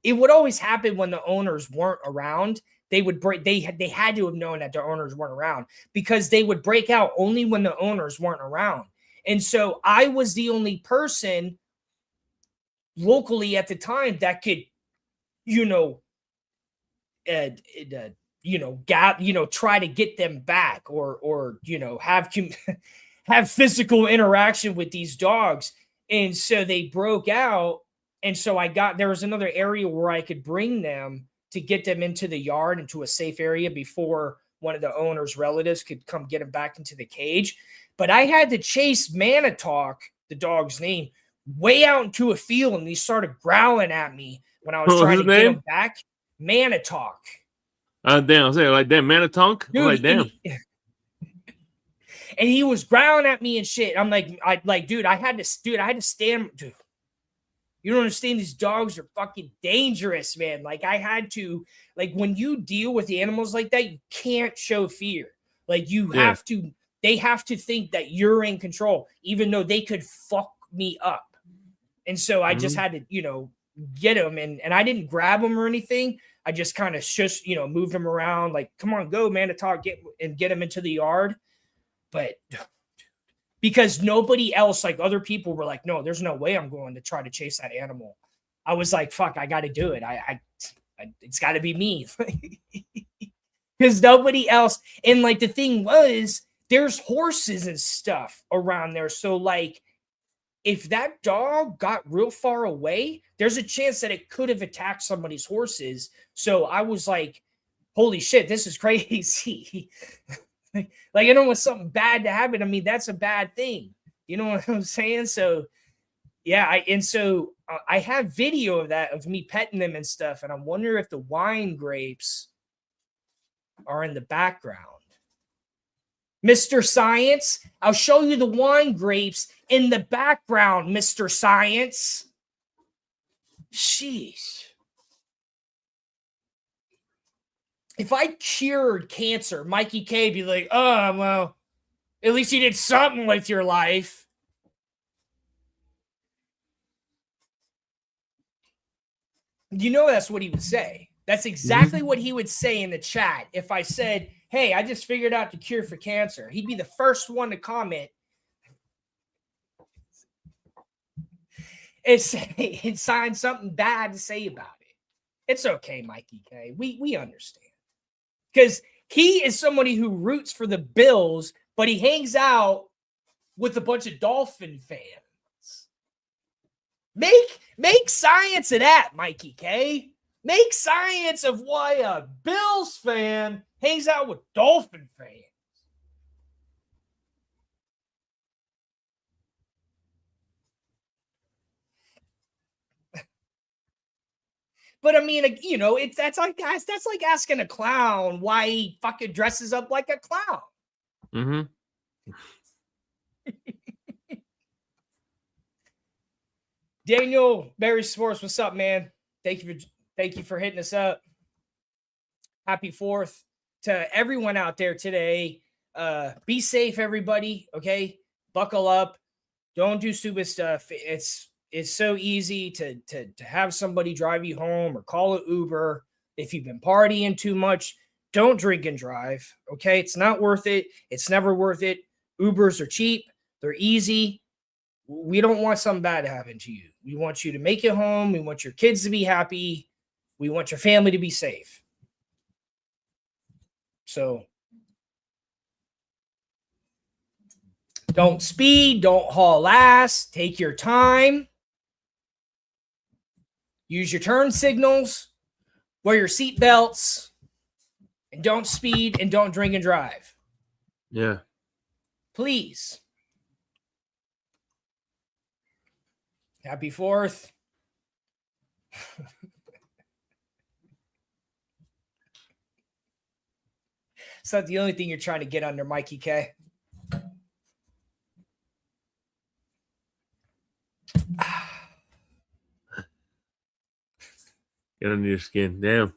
[SPEAKER 1] it would always happen when the owners weren't around. They would break. They had to have known that their owners weren't around because they would break out only when the owners weren't around. And so I was the only person locally at the time that could, try to get them back or have physical interaction with these dogs. And so they broke out. And so there was another area where I could bring them to get them into the yard, into a safe area before one of the owner's relatives could come get them back into the cage. But I had to chase Manitalk, the dog's name, way out into a field, and he started growling at me when I was trying to get him back. Manitalk.
[SPEAKER 2] Damn, I say like damn, Manitonk. I'm like damn.
[SPEAKER 1] And he was growling at me and shit. I'm like, dude, I had to stand. Dude, you don't understand. These dogs are fucking dangerous, man. Like I had to, like when you deal with animals like that, you can't show fear. Like you have to. They have to think that you're in control, even though they could fuck me up. And so I just had to, get him. And I didn't grab him or anything. I just kind of moved him around. Like, come on, go, Manitalk, get him into the yard. But because nobody else, like other people were like, no, there's no way I'm going to try to chase that animal. I was like, fuck, I got to do it. It's got to be me. Because nobody else. And like the thing was, there's horses and stuff around there. So like, if that dog got real far away, there's a chance that it could have attacked somebody's horses. So I was like, holy shit, this is crazy. Like, I don't want something bad to happen. I mean, that's a bad thing. You know what I'm saying? So, yeah. I have video of that, of me petting them and stuff. And I wonder if the wine grapes are in the background. Mr. Science, I'll show you the wine grapes in the background, Mr. Science. Sheesh. If I cured cancer, Mikey K be like, oh, well, at least you did something with your life. You know, that's what he would say. That's exactly what he would say in the chat. If I said, hey, I just figured out the cure for cancer, he'd be the first one to comment and say and sign something bad to say about it. It's okay, Mikey K. We understand. Because he is somebody who roots for the Bills, but he hangs out with a bunch of Dolphin fans. Make science of that, Mikey K. Make science of why a Bills fan hangs out with Dolphin fans. But I mean, that's like asking a clown why he fucking dresses up like a clown. Daniel Barry Sports, what's up, man? Thank you for hitting us up. Happy 4th to everyone out there today. Be safe, everybody. Okay, buckle up. Don't do stupid stuff. It's so easy to have somebody drive you home or call an Uber. If you've been partying too much, don't drink and drive. Okay, it's not worth it. It's never worth it. Ubers are cheap. They're easy. We don't want something bad to happen to you. We want you to make it home. We want your kids to be happy. We want your family to be safe. So don't speed. Don't haul ass. Take your time. Use your turn signals. Wear your seat belts. And don't speed and don't drink and drive.
[SPEAKER 2] Yeah.
[SPEAKER 1] Please. Happy 4th. It's not the only thing you're trying to get under, Mikey K.
[SPEAKER 2] Get under your skin. Damn.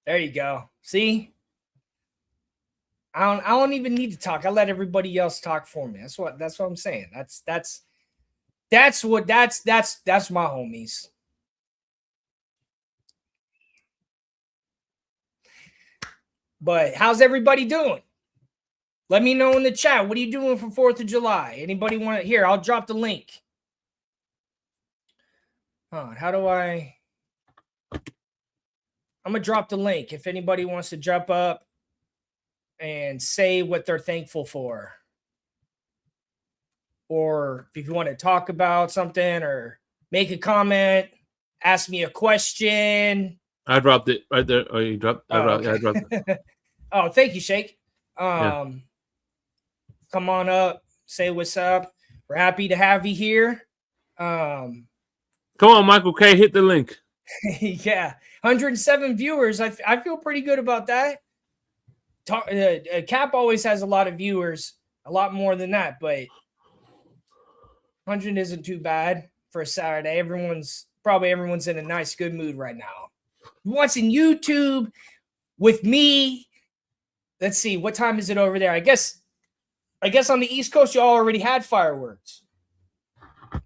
[SPEAKER 1] There you go. See? I don't even need to talk. I let everybody else talk for me. That's what I'm saying. That's my homies. But how's everybody doing? Let me know in the chat. What are you doing for 4th of July? Anybody want to hear? I'll drop the link. How do I I'm gonna drop the link if anybody wants to jump up and say what they're thankful for, or if you want to talk about something or make a comment, ask me a question.
[SPEAKER 2] I dropped it right there. Oh, you dropped? I dropped
[SPEAKER 1] it. Oh, thank you, Shake.
[SPEAKER 2] Yeah.
[SPEAKER 1] Come on up, say what's up. We're happy to have you here.
[SPEAKER 2] Come on, Michael K, hit the link.
[SPEAKER 1] Yeah, 107 viewers. I feel pretty good about that. Cap always has a lot of viewers, a lot more than that, but 100 isn't too bad for a Saturday. Everyone's in a nice, good mood right now. Watching YouTube with me. Let's see, what time is it over there? I guess on the East Coast, y'all already had fireworks.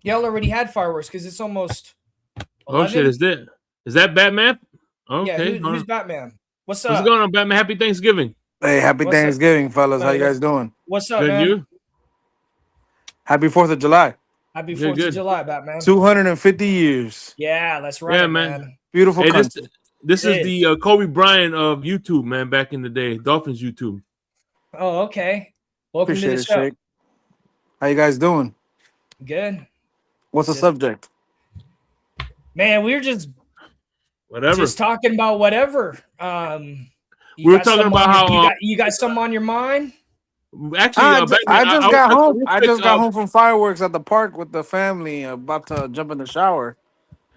[SPEAKER 1] Y'all already had fireworks because it's almost 11.
[SPEAKER 2] Oh shit, is that Batman? Okay.
[SPEAKER 1] Yeah, who's Batman? What's up?
[SPEAKER 2] What's going on, Batman? Happy Thanksgiving.
[SPEAKER 3] Hey, happy Thanksgiving, fellas. How you guys doing?
[SPEAKER 1] What's up,
[SPEAKER 2] Good,
[SPEAKER 1] man?
[SPEAKER 2] you?
[SPEAKER 3] Happy 4th of July.
[SPEAKER 1] Happy 4th of July, Batman.
[SPEAKER 3] 250 years.
[SPEAKER 1] Yeah, that's right,
[SPEAKER 2] yeah, man.
[SPEAKER 3] Beautiful country.
[SPEAKER 2] This is the Kobe Bryant of YouTube, man, back in the day. Dolphins YouTube.
[SPEAKER 1] Oh, okay. Welcome
[SPEAKER 3] Appreciate
[SPEAKER 1] to the show.
[SPEAKER 3] Shake. How you guys doing?
[SPEAKER 1] Good.
[SPEAKER 3] What's the subject?
[SPEAKER 1] Man, we were just talking about whatever.
[SPEAKER 2] We were talking about how
[SPEAKER 1] you got something on your mind.
[SPEAKER 2] Actually,
[SPEAKER 3] I just got home. I just got home from fireworks at the park with the family. About to jump in the shower.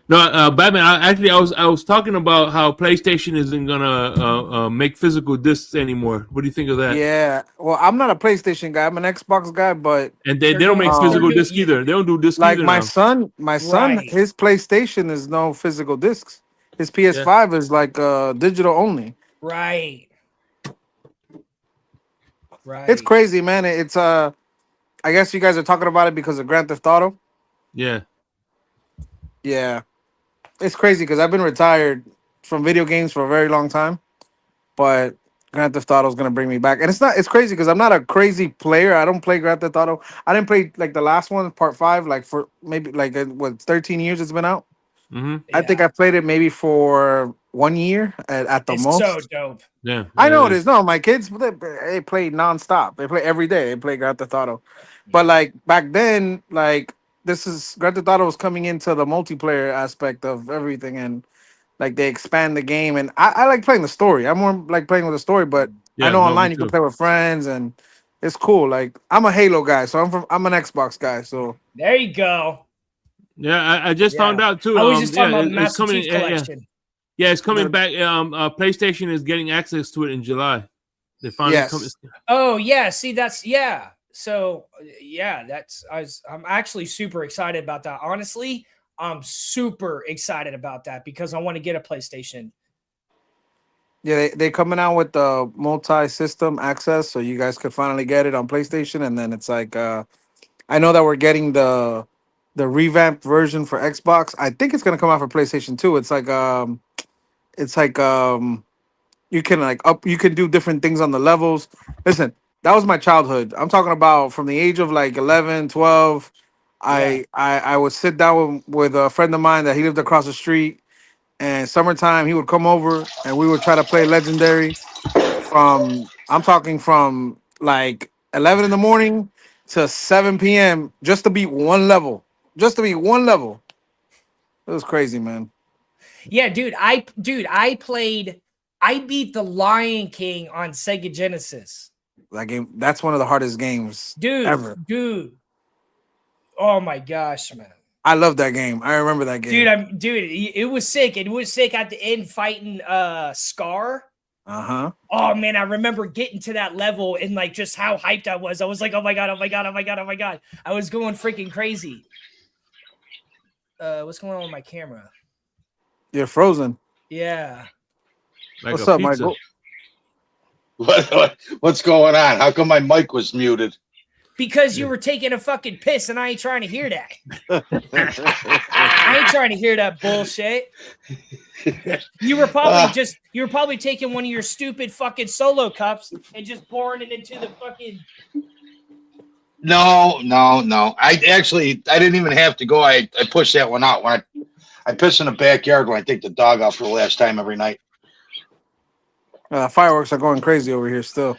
[SPEAKER 2] No, Batman. I was talking about how PlayStation isn't gonna make physical discs anymore. What do you think of that?
[SPEAKER 3] Yeah. Well, I'm not a PlayStation guy. I'm an Xbox guy, but
[SPEAKER 2] they don't make physical discs either. They don't do discs
[SPEAKER 3] like
[SPEAKER 2] either.
[SPEAKER 3] My son, his PlayStation is no physical discs. His PS5 is like digital only.
[SPEAKER 1] Right.
[SPEAKER 3] It's crazy, man. It's I guess you guys are talking about it because of Grand Theft Auto.
[SPEAKER 2] Yeah.
[SPEAKER 3] Yeah. It's crazy because I've been retired from video games for a very long time, but Grand Theft Auto is gonna bring me back. And it's crazy because I'm not a crazy player. I don't play Grand Theft Auto. I didn't play like the last one, Part 5, like for maybe like 13 years it's been out.
[SPEAKER 2] Mm-hmm.
[SPEAKER 3] I think I played it maybe for 1 year at the most.
[SPEAKER 1] So dope.
[SPEAKER 2] Yeah,
[SPEAKER 3] I know it is. No, my kids they play nonstop. They play every day. They play Grand Theft Auto. But like back then, like Grand Theft Auto was coming into the multiplayer aspect of everything, and like they expand the game. And I like playing the story. I'm more like playing with the story, but I know online you can play with friends, and it's cool. Like I'm a Halo guy, so I'm an Xbox guy. So
[SPEAKER 1] there you go.
[SPEAKER 2] Yeah, I just found out too.
[SPEAKER 1] I was just talking about Master Chief Collection.
[SPEAKER 2] Yeah, it's coming back. PlayStation is getting access to it in July. They finally come.
[SPEAKER 1] Oh yeah, see So I'm actually super excited about that. Honestly, I'm super excited about that because I want to get a PlayStation.
[SPEAKER 3] Yeah, they coming out with the multi-system access, so you guys could finally get it on PlayStation, and then it's like I know that we're getting the revamped version for Xbox. I think it's gonna come out for PlayStation too. It's like you can do different things on the levels. Listen, that was my childhood. I'm talking about from the age of like 11, 12. I would sit down with a friend of mine that he lived across the street, and summertime he would come over and we would try to play Legendary I'm talking from like 11 in the morning to 7 p.m. just to beat one level. It was crazy, man.
[SPEAKER 1] Yeah, dude, I beat the Lion King on Sega Genesis.
[SPEAKER 3] That game, that's one of the hardest games ever.
[SPEAKER 1] Dude. Oh my gosh, man.
[SPEAKER 3] I love that game. I remember that game.
[SPEAKER 1] Dude, it was sick. It was sick at the end fighting Scar.
[SPEAKER 3] Uh-huh.
[SPEAKER 1] Oh man, I remember getting to that level and like just how hyped I was. I was like, oh my god. I was going freaking crazy. What's going on with my camera?
[SPEAKER 3] You're frozen.
[SPEAKER 1] Yeah.
[SPEAKER 2] Like
[SPEAKER 3] what's up, Michael?
[SPEAKER 4] What's going on? How come my mic was muted?
[SPEAKER 1] Because you were taking a fucking piss, and I ain't trying to hear that. I ain't trying to hear that bullshit. You were probably taking one of your stupid fucking solo cups and just pouring it into the fucking.
[SPEAKER 4] No. I didn't even have to go. I pushed that one out when I piss in the backyard when I take the dog out for the last time every night.
[SPEAKER 3] Fireworks are going crazy over here still.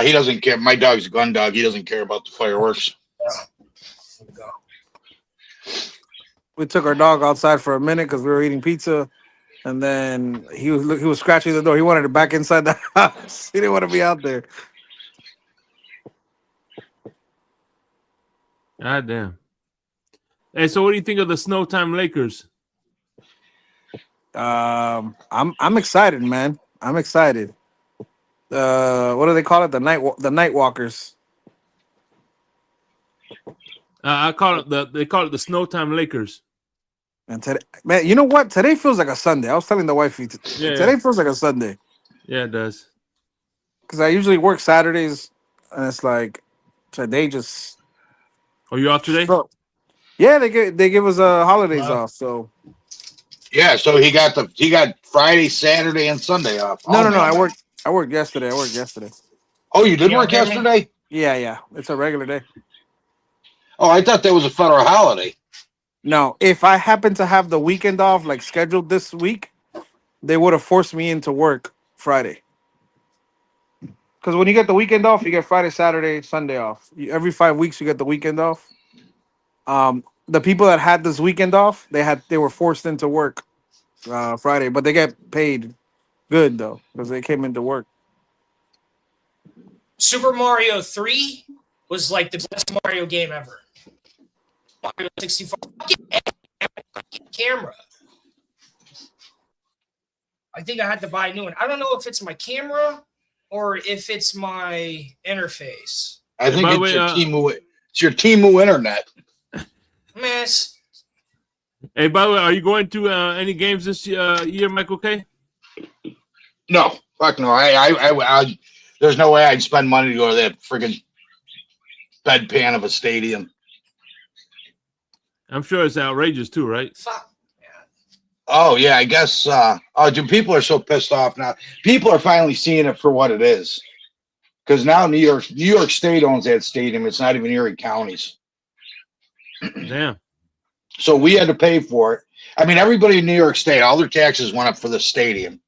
[SPEAKER 4] He doesn't care. My dog's a gun dog. He doesn't care about the fireworks.
[SPEAKER 3] We took our dog outside for a minute because we were eating pizza, and then he was scratching the door. He wanted it back inside the house. He didn't want to be out there.
[SPEAKER 2] God damn. Hey, so what do you think of the Snowtime Lakers?
[SPEAKER 3] I'm excited, man. I'm excited. What do they call it? The night walkers.
[SPEAKER 2] I call it they call it the Snowtime Lakers.
[SPEAKER 3] And today, man, you know what? Today feels like a Sunday. I was telling the wifey today feels like a Sunday.
[SPEAKER 2] Yeah, it does.
[SPEAKER 3] Because I usually work Saturdays, and it's like today just.
[SPEAKER 2] Are you off today?
[SPEAKER 3] So, yeah, they give us holidays off. So.
[SPEAKER 4] Yeah, so he got Friday, Saturday, and Sunday off.
[SPEAKER 3] No. I worked yesterday.
[SPEAKER 4] Oh, you did work yesterday?
[SPEAKER 3] Yeah. It's a regular day.
[SPEAKER 4] Oh, I thought that was a federal holiday.
[SPEAKER 3] No, if I happen to have the weekend off, like scheduled this week, they would have forced me into work Friday. Because when you get the weekend off, you get Friday, Saturday, Sunday off. Every 5 weeks, you get the weekend off. The people that had this weekend off, they were forced into work Friday, but they get paid good though because they came into work.
[SPEAKER 1] Super Mario 3 was like the best Mario game ever. Mario 64 camera. I think I had to buy a new one. I don't know if it's my camera or if it's my interface.
[SPEAKER 4] I think it's your Temu internet.
[SPEAKER 1] Miss.
[SPEAKER 2] Hey, by the way, are you going to any games this year, Michael K?
[SPEAKER 4] No, fuck no. I there's no way I'd spend money to go to that friggin' bedpan of a stadium.
[SPEAKER 2] I'm sure it's outrageous too, right?
[SPEAKER 1] Fuck.
[SPEAKER 4] Oh yeah, I guess. Dude, people are so pissed off now. People are finally seeing it for what it is, because now New York State owns that stadium. It's not even Erie County's.
[SPEAKER 2] Damn.
[SPEAKER 4] So we had to pay for it. I mean, everybody in New York State, all their taxes went up for the stadium,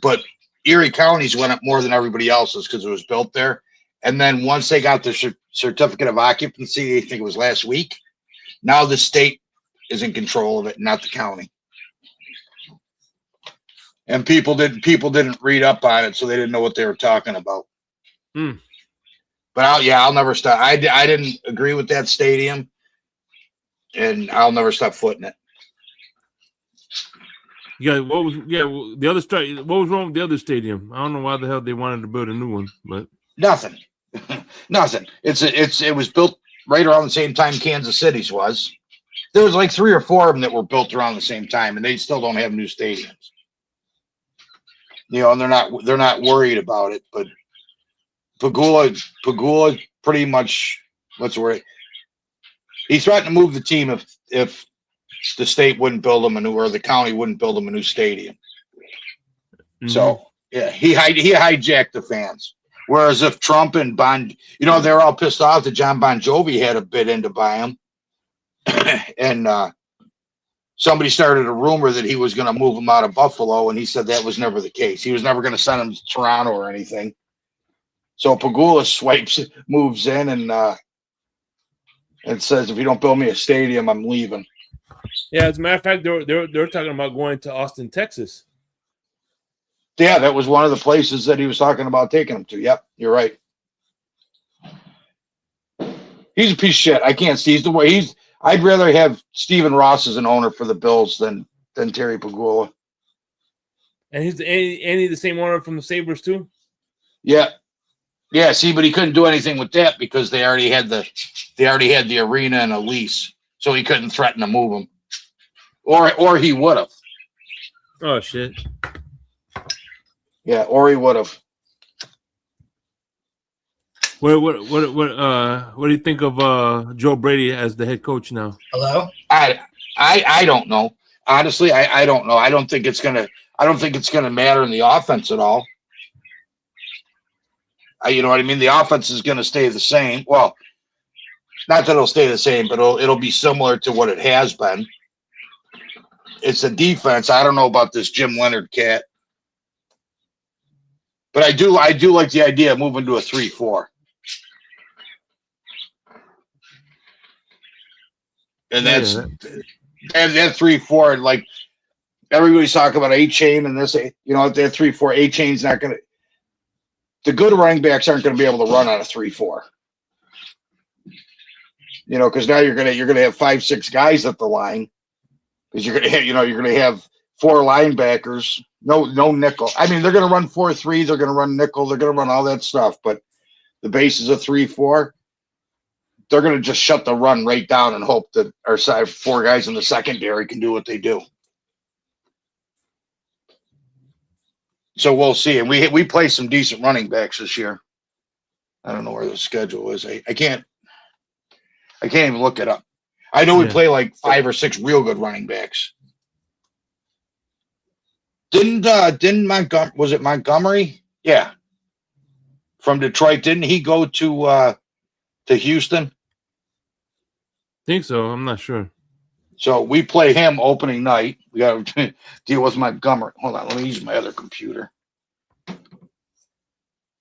[SPEAKER 4] but Erie County's went up more than everybody else's because it was built there. And then once they got the certificate of occupancy, I think it was last week. Now the state is in control of it, not the county. And people didn't read up on it, so they didn't know what they were talking about. But I'll never stop. I didn't agree with that stadium, and I'll never stop footing it.
[SPEAKER 2] Yeah, what was wrong with the other stadium? I don't know why the hell they wanted to build a new one, but
[SPEAKER 4] nothing. It was built right around the same time Kansas City's was. There was like 3 or 4 of them that were built around the same time, and they still don't have new stadiums. You know, and they're not worried about it. But Pagula pretty much, what's the word? He threatened to move the team if the state wouldn't build them a new, or the county wouldn't build them a new stadium. Mm-hmm. So yeah, he hijacked the fans. Whereas if Trump and they're all pissed off that John Bon Jovi had a bid in to buy him, and somebody started a rumor that he was going to move him out of Buffalo, and he said that was never the case. He was never going to send him to Toronto or anything. So Pagula moves in and says, if you don't build me a stadium, I'm leaving.
[SPEAKER 2] Yeah, as a matter of fact, they're talking about going to Austin, Texas.
[SPEAKER 4] Yeah, that was one of the places that he was talking about taking him to. Yep, you're right. He's a piece of shit. I can't see. I'd rather have Stephen Ross as an owner for the Bills than Terry Pagula.
[SPEAKER 2] And he's the same owner from the Sabres too?
[SPEAKER 4] Yeah. Yeah, see, but he couldn't do anything with that because they already had the arena and a lease. So he couldn't threaten to move them. Or he would have.
[SPEAKER 2] Oh shit.
[SPEAKER 4] Yeah, or he would have.
[SPEAKER 2] What do you think of Joe Brady as the head coach now?
[SPEAKER 1] Hello?
[SPEAKER 4] I don't know. Honestly, I don't know. I don't think it's gonna matter in the offense at all. You know what I mean? The offense is gonna stay the same. Well, not that it'll stay the same, but it'll be similar to what it has been. It's a defense. I don't know about this Jim Leonard cat. But I do like the idea of moving to a 3-4. And that's that 3-4. Like everybody's talking about A chain and this. That 3-4 A chain's not going to. The good running backs aren't going to be able to run on a 3-4. Because now you're gonna have 5-6 guys at the line, because you're gonna have 4 linebackers, no nickel. I mean, they're gonna run 4-3, they're gonna run nickel, they're gonna run all that stuff, but the base is a 3-4. They're gonna just shut the run right down and hope that our 4 guys in the secondary can do what they do. So we'll see, and we play some decent running backs this year. I don't know where the schedule is. I can't even look it up. I know we play like 5 or 6 real good running backs. Didn't Montgomery, was it Montgomery? Yeah. From Detroit, didn't he go to Houston?
[SPEAKER 2] I think so. I'm not sure.
[SPEAKER 4] So we play him opening night. We got to deal with Montgomery. Hold on, let me use my other computer,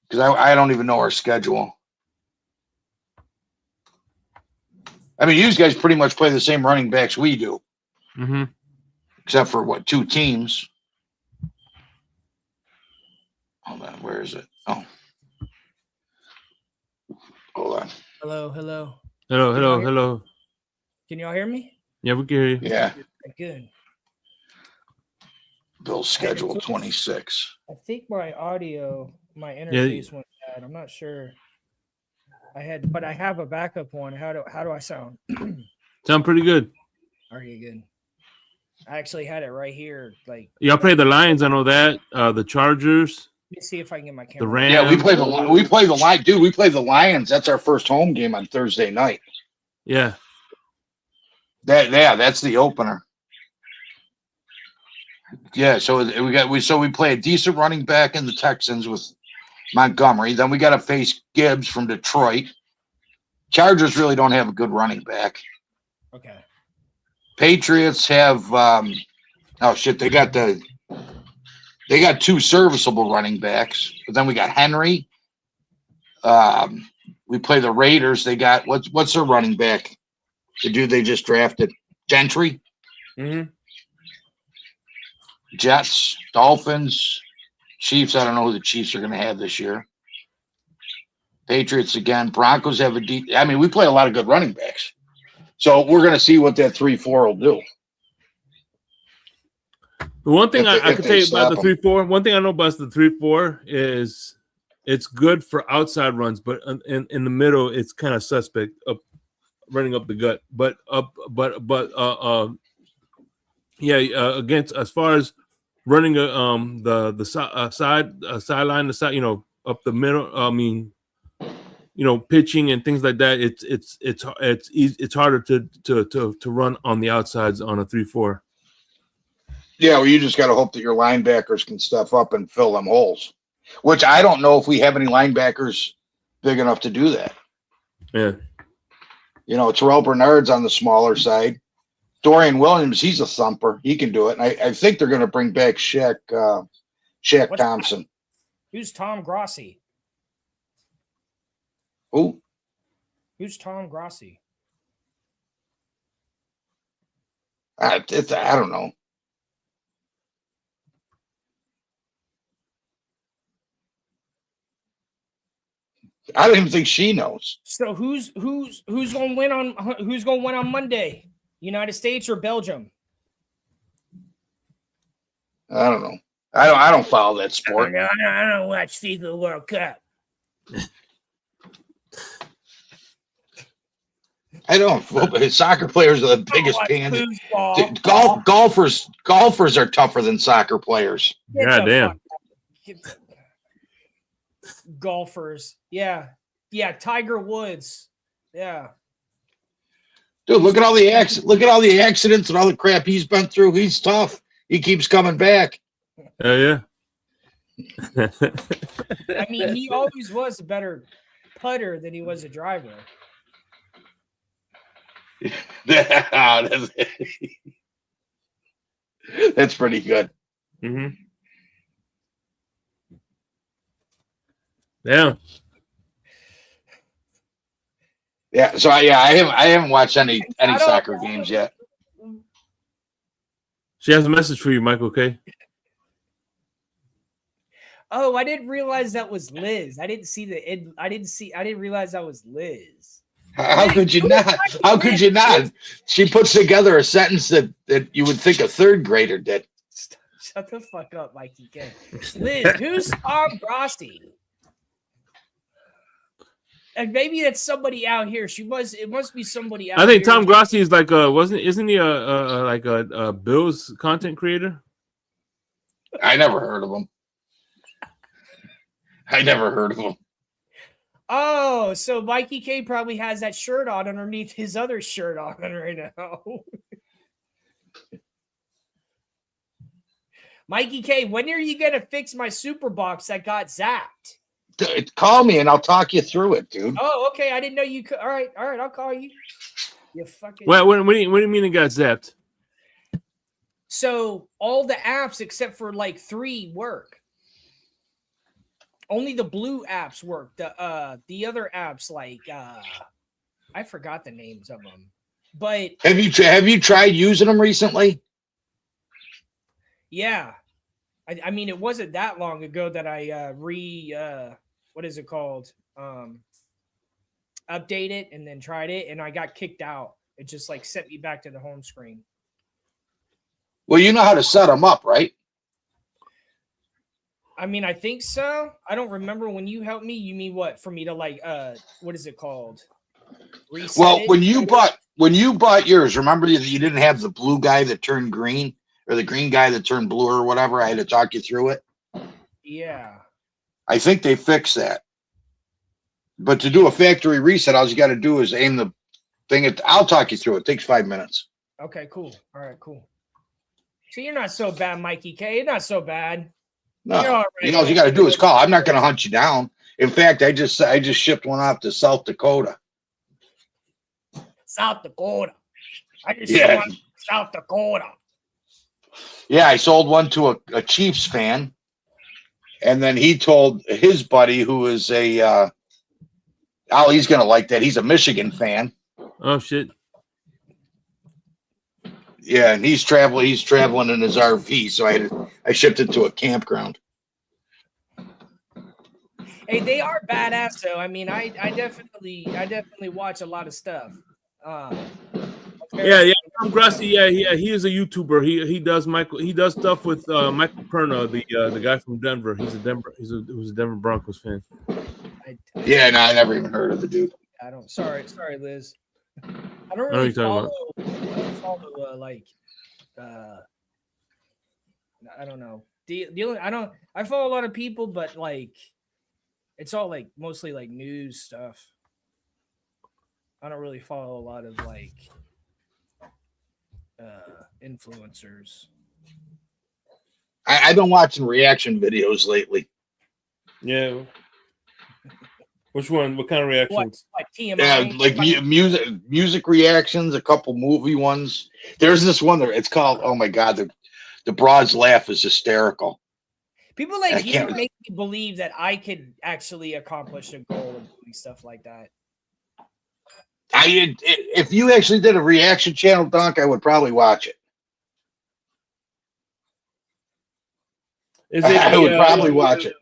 [SPEAKER 4] because I don't even know our schedule. I mean, you guys pretty much play the same running backs we do, except for 2 teams. Hold on, where is it? Oh, hold on.
[SPEAKER 1] Hello.
[SPEAKER 2] Hello.
[SPEAKER 1] Can y'all hear me?
[SPEAKER 2] Yeah, we can hear you.
[SPEAKER 4] Yeah.
[SPEAKER 1] Good.
[SPEAKER 4] Bill's schedule 26.
[SPEAKER 1] I think my interface went bad. I'm not sure. But I have a backup one. How do I sound?
[SPEAKER 2] Sound pretty good.
[SPEAKER 1] Okay, good. I actually had it right here. Like,
[SPEAKER 2] y'all play the Lions, I know that. The Chargers.
[SPEAKER 1] let me see if I can get my camera.
[SPEAKER 2] The Rams.
[SPEAKER 4] Yeah, we play the Lions. Dude, we play the Lions. That's our first home game on Thursday night.
[SPEAKER 2] Yeah.
[SPEAKER 4] That's the opener. Yeah, so we play a decent running back in the Texans with Montgomery. Then we got to face Gibbs from Detroit. Chargers really don't have a good running back.
[SPEAKER 1] Okay.
[SPEAKER 4] Patriots have they got 2 serviceable running backs, but then we got Henry. We play the Raiders. They got what's their running back? The dude they just drafted, Gentry. Jets, Dolphins, Chiefs. I don't know who the Chiefs are going to have this year. Patriots again. Broncos have we play a lot of good running backs. So we're going to see what that 3-4 will do.
[SPEAKER 2] The one thing I can tell you about the 3-4, one thing I know about the 3-4 is it's good for outside runs, but in the middle it's kind of suspect running up the gut. Against as far as running the sideline, up the middle. Pitching and things like that. It's harder to run on the outsides on a 3-4.
[SPEAKER 4] Yeah, well, you just got to hope that your linebackers can step up and fill them holes, which I don't know if we have any linebackers big enough to do that.
[SPEAKER 2] Yeah.
[SPEAKER 4] Terrell Bernard's on the smaller side. Dorian Williams, he's a thumper. He can do it. And I think they're going to bring back Shaq Thompson.
[SPEAKER 1] Who's Tom Grossi?
[SPEAKER 4] Who?
[SPEAKER 1] Who's Tom Grossi?
[SPEAKER 4] I don't know. I don't even think she knows.
[SPEAKER 1] So who's going to win on Monday? United States or Belgium?
[SPEAKER 4] I don't know. I don't follow that sport.
[SPEAKER 1] I don't watch FIFA World Cup.
[SPEAKER 4] I don't. Soccer players are the biggest pansy. Golfers are tougher than soccer players.
[SPEAKER 2] God damn.
[SPEAKER 1] Golfers. Yeah. Tiger Woods. Yeah.
[SPEAKER 4] Dude, look at all the accidents and all the crap he's been through. He's tough. He keeps coming back.
[SPEAKER 2] Oh yeah.
[SPEAKER 1] I mean, he always was a better putter than he was a driver.
[SPEAKER 4] That's pretty good.
[SPEAKER 2] Mm-hmm. Yeah.
[SPEAKER 4] Yeah. So I haven't watched any
[SPEAKER 1] I don't-
[SPEAKER 4] soccer games yet.
[SPEAKER 2] She has a message for you, Michael K.
[SPEAKER 1] Oh, I didn't realize that was Liz. I didn't realize that was Liz.
[SPEAKER 4] How could you not? How could you not? She puts together a sentence that you would think a third grader did.
[SPEAKER 1] Shut the fuck up, Mikey K. Liz, who's Tom Grossi? And maybe that's somebody out here. It must be somebody out
[SPEAKER 2] I think
[SPEAKER 1] here.
[SPEAKER 2] Tom Grossi is like isn't he a Bills content creator?
[SPEAKER 4] I never heard of him. I never heard of him.
[SPEAKER 1] Oh, so Mikey K probably has that shirt on underneath his other shirt on right now. Mikey K, when are you gonna fix my super box that got zapped?
[SPEAKER 4] Call me and I'll talk you through it, dude.
[SPEAKER 1] Oh, okay. I didn't know you could. All right, I'll call you. You fucking.
[SPEAKER 2] What do you mean it got zapped?
[SPEAKER 1] So all the apps except for like 3 work. Only the blue apps work. The other apps like I forgot the names of them. But
[SPEAKER 4] have you tried using them recently?
[SPEAKER 1] Yeah, I mean it wasn't that long ago that I what is it called? Update it and then tried it and I got kicked out. It just like sent me back to the home screen.
[SPEAKER 4] Well, you know how to set them up, right?
[SPEAKER 1] I mean, I think so. I don't remember when you helped me. You mean what? For me to like what is it called? Reset
[SPEAKER 4] Well,
[SPEAKER 1] it?
[SPEAKER 4] when you bought yours, remember that you didn't have the blue guy that turned green or the green guy that turned blue or whatever. I had to talk you through it.
[SPEAKER 1] Yeah.
[SPEAKER 4] I think they fixed that. But to do a factory reset, all you got to do is aim the thing at. I'll talk you through it. It takes 5 minutes.
[SPEAKER 1] Okay, cool. All right, cool. So you're not so bad, Mikey K. You're not so bad.
[SPEAKER 4] No,
[SPEAKER 1] You're all right,
[SPEAKER 4] you know, all you got to do is call. I'm not going to hunt you down. In fact, I just shipped one off to South Dakota.
[SPEAKER 1] South Dakota. I just
[SPEAKER 4] Yeah.
[SPEAKER 1] saw South Dakota.
[SPEAKER 4] Yeah, I sold one to a Chiefs fan, and then he told his buddy who is a he's going to like that. He's a Michigan fan.
[SPEAKER 2] Oh shit.
[SPEAKER 4] Yeah, and he's traveling in his RV, so I shipped it to a campground.
[SPEAKER 1] Hey, they are badass though. I mean, I definitely watch a lot of stuff.
[SPEAKER 2] Yeah. Tom Grossi, he is a YouTuber. He does stuff with Michael Perna, the guy from Denver. He was a Denver Broncos fan.
[SPEAKER 4] Yeah, no, I never even heard of the dude.
[SPEAKER 1] I don't. Sorry, Liz. I don't
[SPEAKER 2] know
[SPEAKER 1] really
[SPEAKER 2] what you're talking
[SPEAKER 1] follow like. I don't know. I follow a lot of people, but like, it's all like mostly like news stuff. I don't really follow a lot of like influencers.
[SPEAKER 4] I've been watching reaction videos lately.
[SPEAKER 2] Yeah. Which one? What kind of reactions?
[SPEAKER 1] What TMI?
[SPEAKER 4] Yeah, like music reactions, a couple movie ones. There's this one there. It's called, oh my God, the broad's laugh is hysterical.
[SPEAKER 1] People like you make me believe that I could actually accomplish a goal of doing stuff like that.
[SPEAKER 4] If you actually did a reaction channel, Dunk, I would probably watch it. I would probably watch it.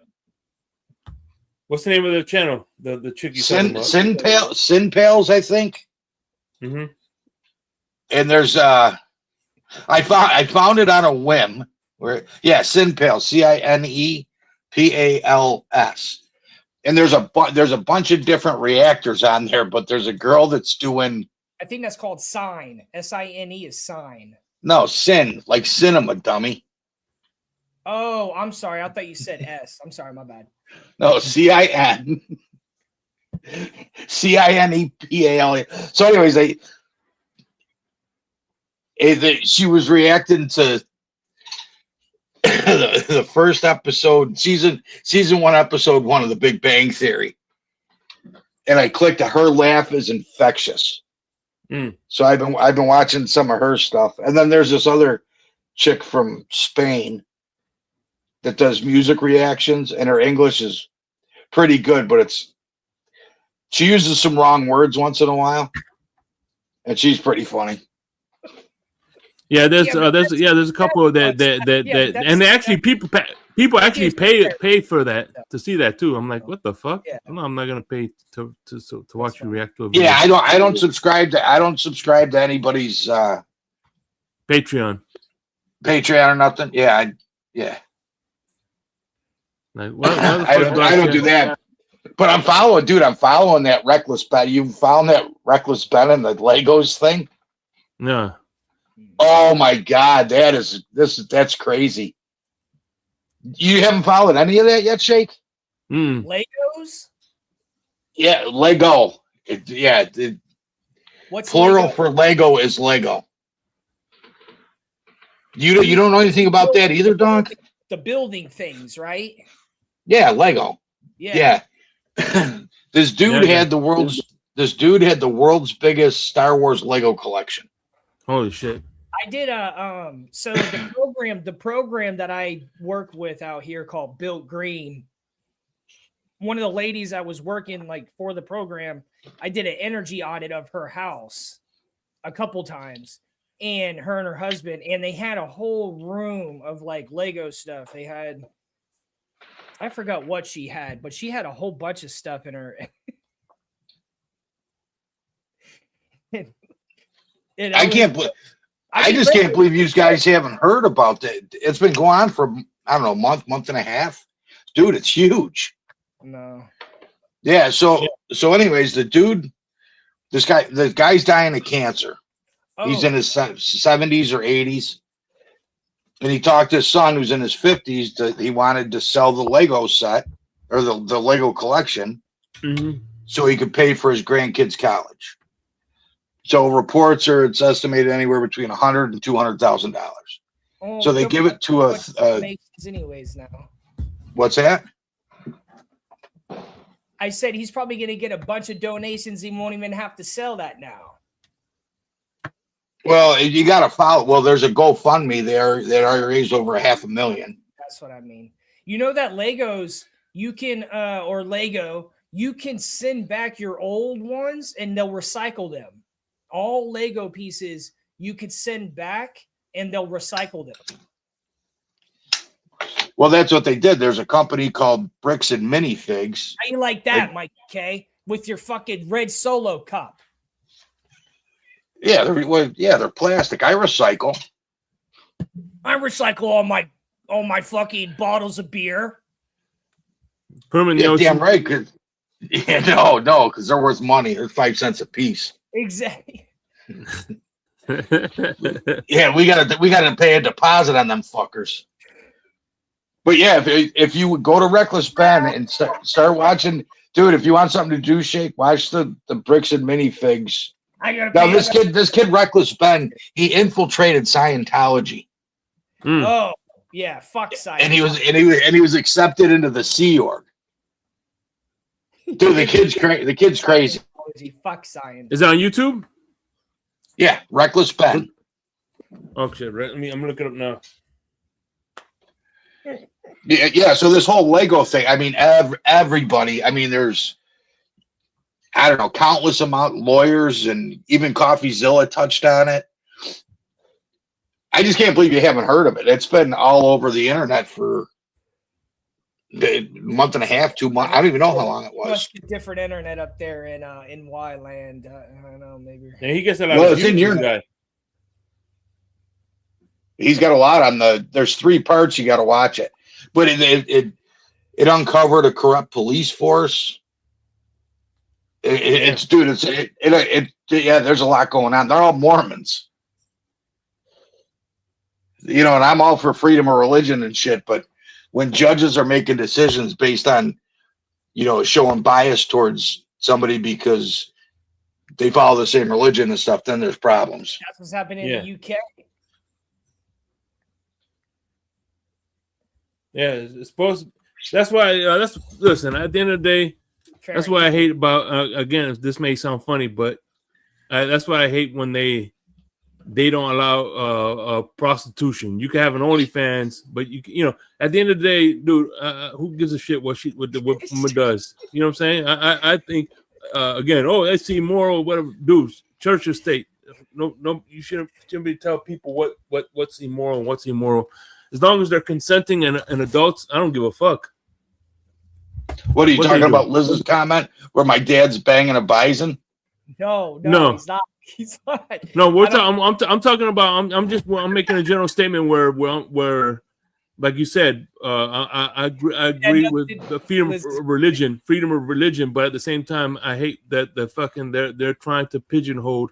[SPEAKER 2] What's the name of the channel? The chick you
[SPEAKER 4] Sin
[SPEAKER 2] talking about?
[SPEAKER 4] Sin Pals, I think.
[SPEAKER 2] Mm-hmm.
[SPEAKER 4] And there's I found it on a whim. Sin Pals, CINEPALS. And there's a bunch of different reactors on there, but there's a girl that's doing.
[SPEAKER 1] I think that's called Sign. SINE is Sign.
[SPEAKER 4] No, Sin, like cinema, dummy.
[SPEAKER 1] Oh, I'm sorry. I thought you said S. I'm sorry, my bad.
[SPEAKER 4] No, CINEPAL. So, anyways, she was reacting to the first episode, season 1, episode 1 of The Big Bang Theory, and I clicked. Her laugh is infectious. So I've been watching some of her stuff, and then there's this other chick from Spain that does music reactions, and her English is pretty good, but she uses some wrong words once in a while, and she's pretty funny.
[SPEAKER 2] Yeah, there's
[SPEAKER 1] Yeah, but
[SPEAKER 2] there's a couple of that and they actually people actually pay for that to see that too. I'm like, what the fuck?
[SPEAKER 1] Yeah.
[SPEAKER 2] No, I'm not gonna pay to watch you react to a video.
[SPEAKER 4] Yeah, I don't subscribe to anybody's
[SPEAKER 2] Patreon
[SPEAKER 4] or nothing. Yeah, yeah.
[SPEAKER 2] Like,
[SPEAKER 4] I don't do that. But I'm following that Reckless Ben. You found that Reckless Ben and the Legos thing?
[SPEAKER 2] Yeah.
[SPEAKER 4] Oh my God, that's crazy. You haven't followed any of that yet, Shake?
[SPEAKER 1] Legos?
[SPEAKER 4] Yeah, Lego.
[SPEAKER 1] What's
[SPEAKER 4] plural
[SPEAKER 1] Lego?
[SPEAKER 4] for Lego is Lego. You don't know anything about that either, Don?
[SPEAKER 1] The building things, right?
[SPEAKER 4] Yeah, Lego.
[SPEAKER 1] Yeah.
[SPEAKER 4] This dude had the world's biggest Star Wars Lego collection.
[SPEAKER 2] Holy shit.
[SPEAKER 1] I did so the program that I work with out here called Built Green. One of the ladies I was working like for the program, I did an energy audit of her house a couple times, and her and her husband, and they had a whole room of like Lego stuff. They had, I forgot what she had, but she had a whole bunch of stuff in her.
[SPEAKER 4] I just can't believe you guys haven't heard about that. It's been going on for, I don't know, month and a half. Dude, it's huge.
[SPEAKER 1] No.
[SPEAKER 4] Yeah, so anyways, the guy's dying of cancer.
[SPEAKER 1] Oh.
[SPEAKER 4] He's in his 70s or 80s. And he talked to his son who's in his 50s that he wanted to sell the Lego set or the Lego collection so he could pay for his grandkids' college. So reports are it's estimated anywhere between $100,000 and $200,000.
[SPEAKER 1] Oh,
[SPEAKER 4] so they give it to a
[SPEAKER 1] anyways now.
[SPEAKER 4] What's that?
[SPEAKER 1] I said he's probably going to get a bunch of donations. He won't even have to sell that now.
[SPEAKER 4] Well, you got to follow. Well, there's a GoFundMe there that already raised over $500,000.
[SPEAKER 1] That's what I mean. You know that Legos, you can or Lego, you can send back your old ones and they'll recycle them. All Lego pieces you could send back and they'll recycle them.
[SPEAKER 4] Well, that's what they did. There's a company called Bricks and Minifigs.
[SPEAKER 1] How you like that, Mike K? With your fucking red Solo cup.
[SPEAKER 4] Yeah, they're plastic. I recycle.
[SPEAKER 1] I recycle all my fucking bottles of beer.
[SPEAKER 2] Put them in the ocean.
[SPEAKER 4] Damn right. Because they're worth money. They're 5 cents a piece.
[SPEAKER 1] Exactly.
[SPEAKER 4] Yeah, we gotta pay a deposit on them fuckers. But yeah, if you would go to Reckless Ben and start watching, dude, if you want something to do, Shake, watch the Bricks and Minifigs. Now this kid Reckless Ben, he infiltrated Scientology.
[SPEAKER 1] Oh yeah, fuck Scientology.
[SPEAKER 4] And he was accepted into the Sea Org. Dude, the kid's crazy.
[SPEAKER 1] Fuck Scientology.
[SPEAKER 2] Is that on YouTube?
[SPEAKER 4] Yeah, Reckless Ben.
[SPEAKER 2] Oh shit! I'm gonna look it up now.
[SPEAKER 4] Yeah. So this whole Lego thing, I mean, everybody. I mean, there's, I don't know, countless amount of lawyers and even CoffeeZilla touched on it. I just can't believe you haven't heard of it. It's been all over the internet for a month and a half, 2 months. I don't even know how long it was.
[SPEAKER 1] Must be different internet up there in Y land. I don't know, maybe.
[SPEAKER 2] Yeah, he gets a lot of views, your guy.
[SPEAKER 4] He's got a lot on there's 3 parts. You got to watch it, but it uncovered a corrupt police force. Yeah, there's a lot going on. They're all Mormons, and I'm all for freedom of religion and shit. But when judges are making decisions based on, showing bias towards somebody because they follow the same religion and stuff, then there's problems.
[SPEAKER 1] That's what's happening in the UK.
[SPEAKER 2] Yeah, it's supposed. That's why. Listen. At the end of the day, that's what I hate about. Again, this may sound funny, but that's why I hate when they they don't allow prostitution. You can have an OnlyFans, but you know, at the end of the day, dude, who gives a shit what the woman does? You know what I'm saying? I think again, oh, that's immoral, whatever. Dude, church or state, no, you shouldn't be tell people what's immoral and what's immoral. As long as they're consenting and adults, I don't give a fuck.
[SPEAKER 4] What are you talking about? Liz's comment where my dad's banging a bison?
[SPEAKER 1] No, he's not. He's not.
[SPEAKER 2] No, I'm talking about. I'm making a general statement where, like you said, I agree with the freedom of religion, but at the same time, I hate that they're trying to pigeonhole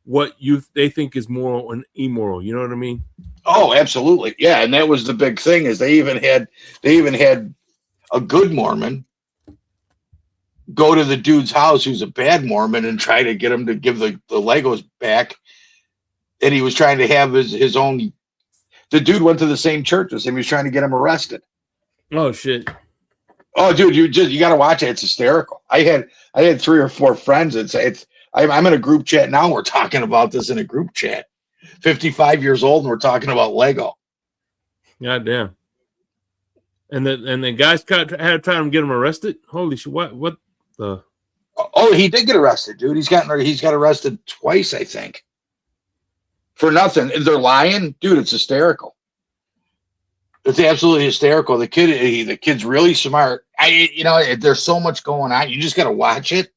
[SPEAKER 2] what they think is moral and immoral. You know what I mean?
[SPEAKER 4] Oh, absolutely, yeah. And that was the big thing is they even had a good Mormon go to the dude's house who's a bad Mormon and try to get him to give the Legos back. And he was trying to have his own. The dude went to the same church as him. He was trying to get him arrested.
[SPEAKER 2] Oh shit!
[SPEAKER 4] Oh, dude, you got to watch it. It's hysterical. I had 3 or 4 friends. I'm in a group chat now. We're talking about this in a group chat. 55 years old, and we're talking about Lego.
[SPEAKER 2] God damn! And the guys had to try to get him arrested. Holy shit! What the?
[SPEAKER 4] Oh, he did get arrested, dude. He's got arrested twice, I think, for nothing. They're lying, dude. It's hysterical. It's absolutely hysterical. The kid's really smart. There's so much going on. You just got to watch it.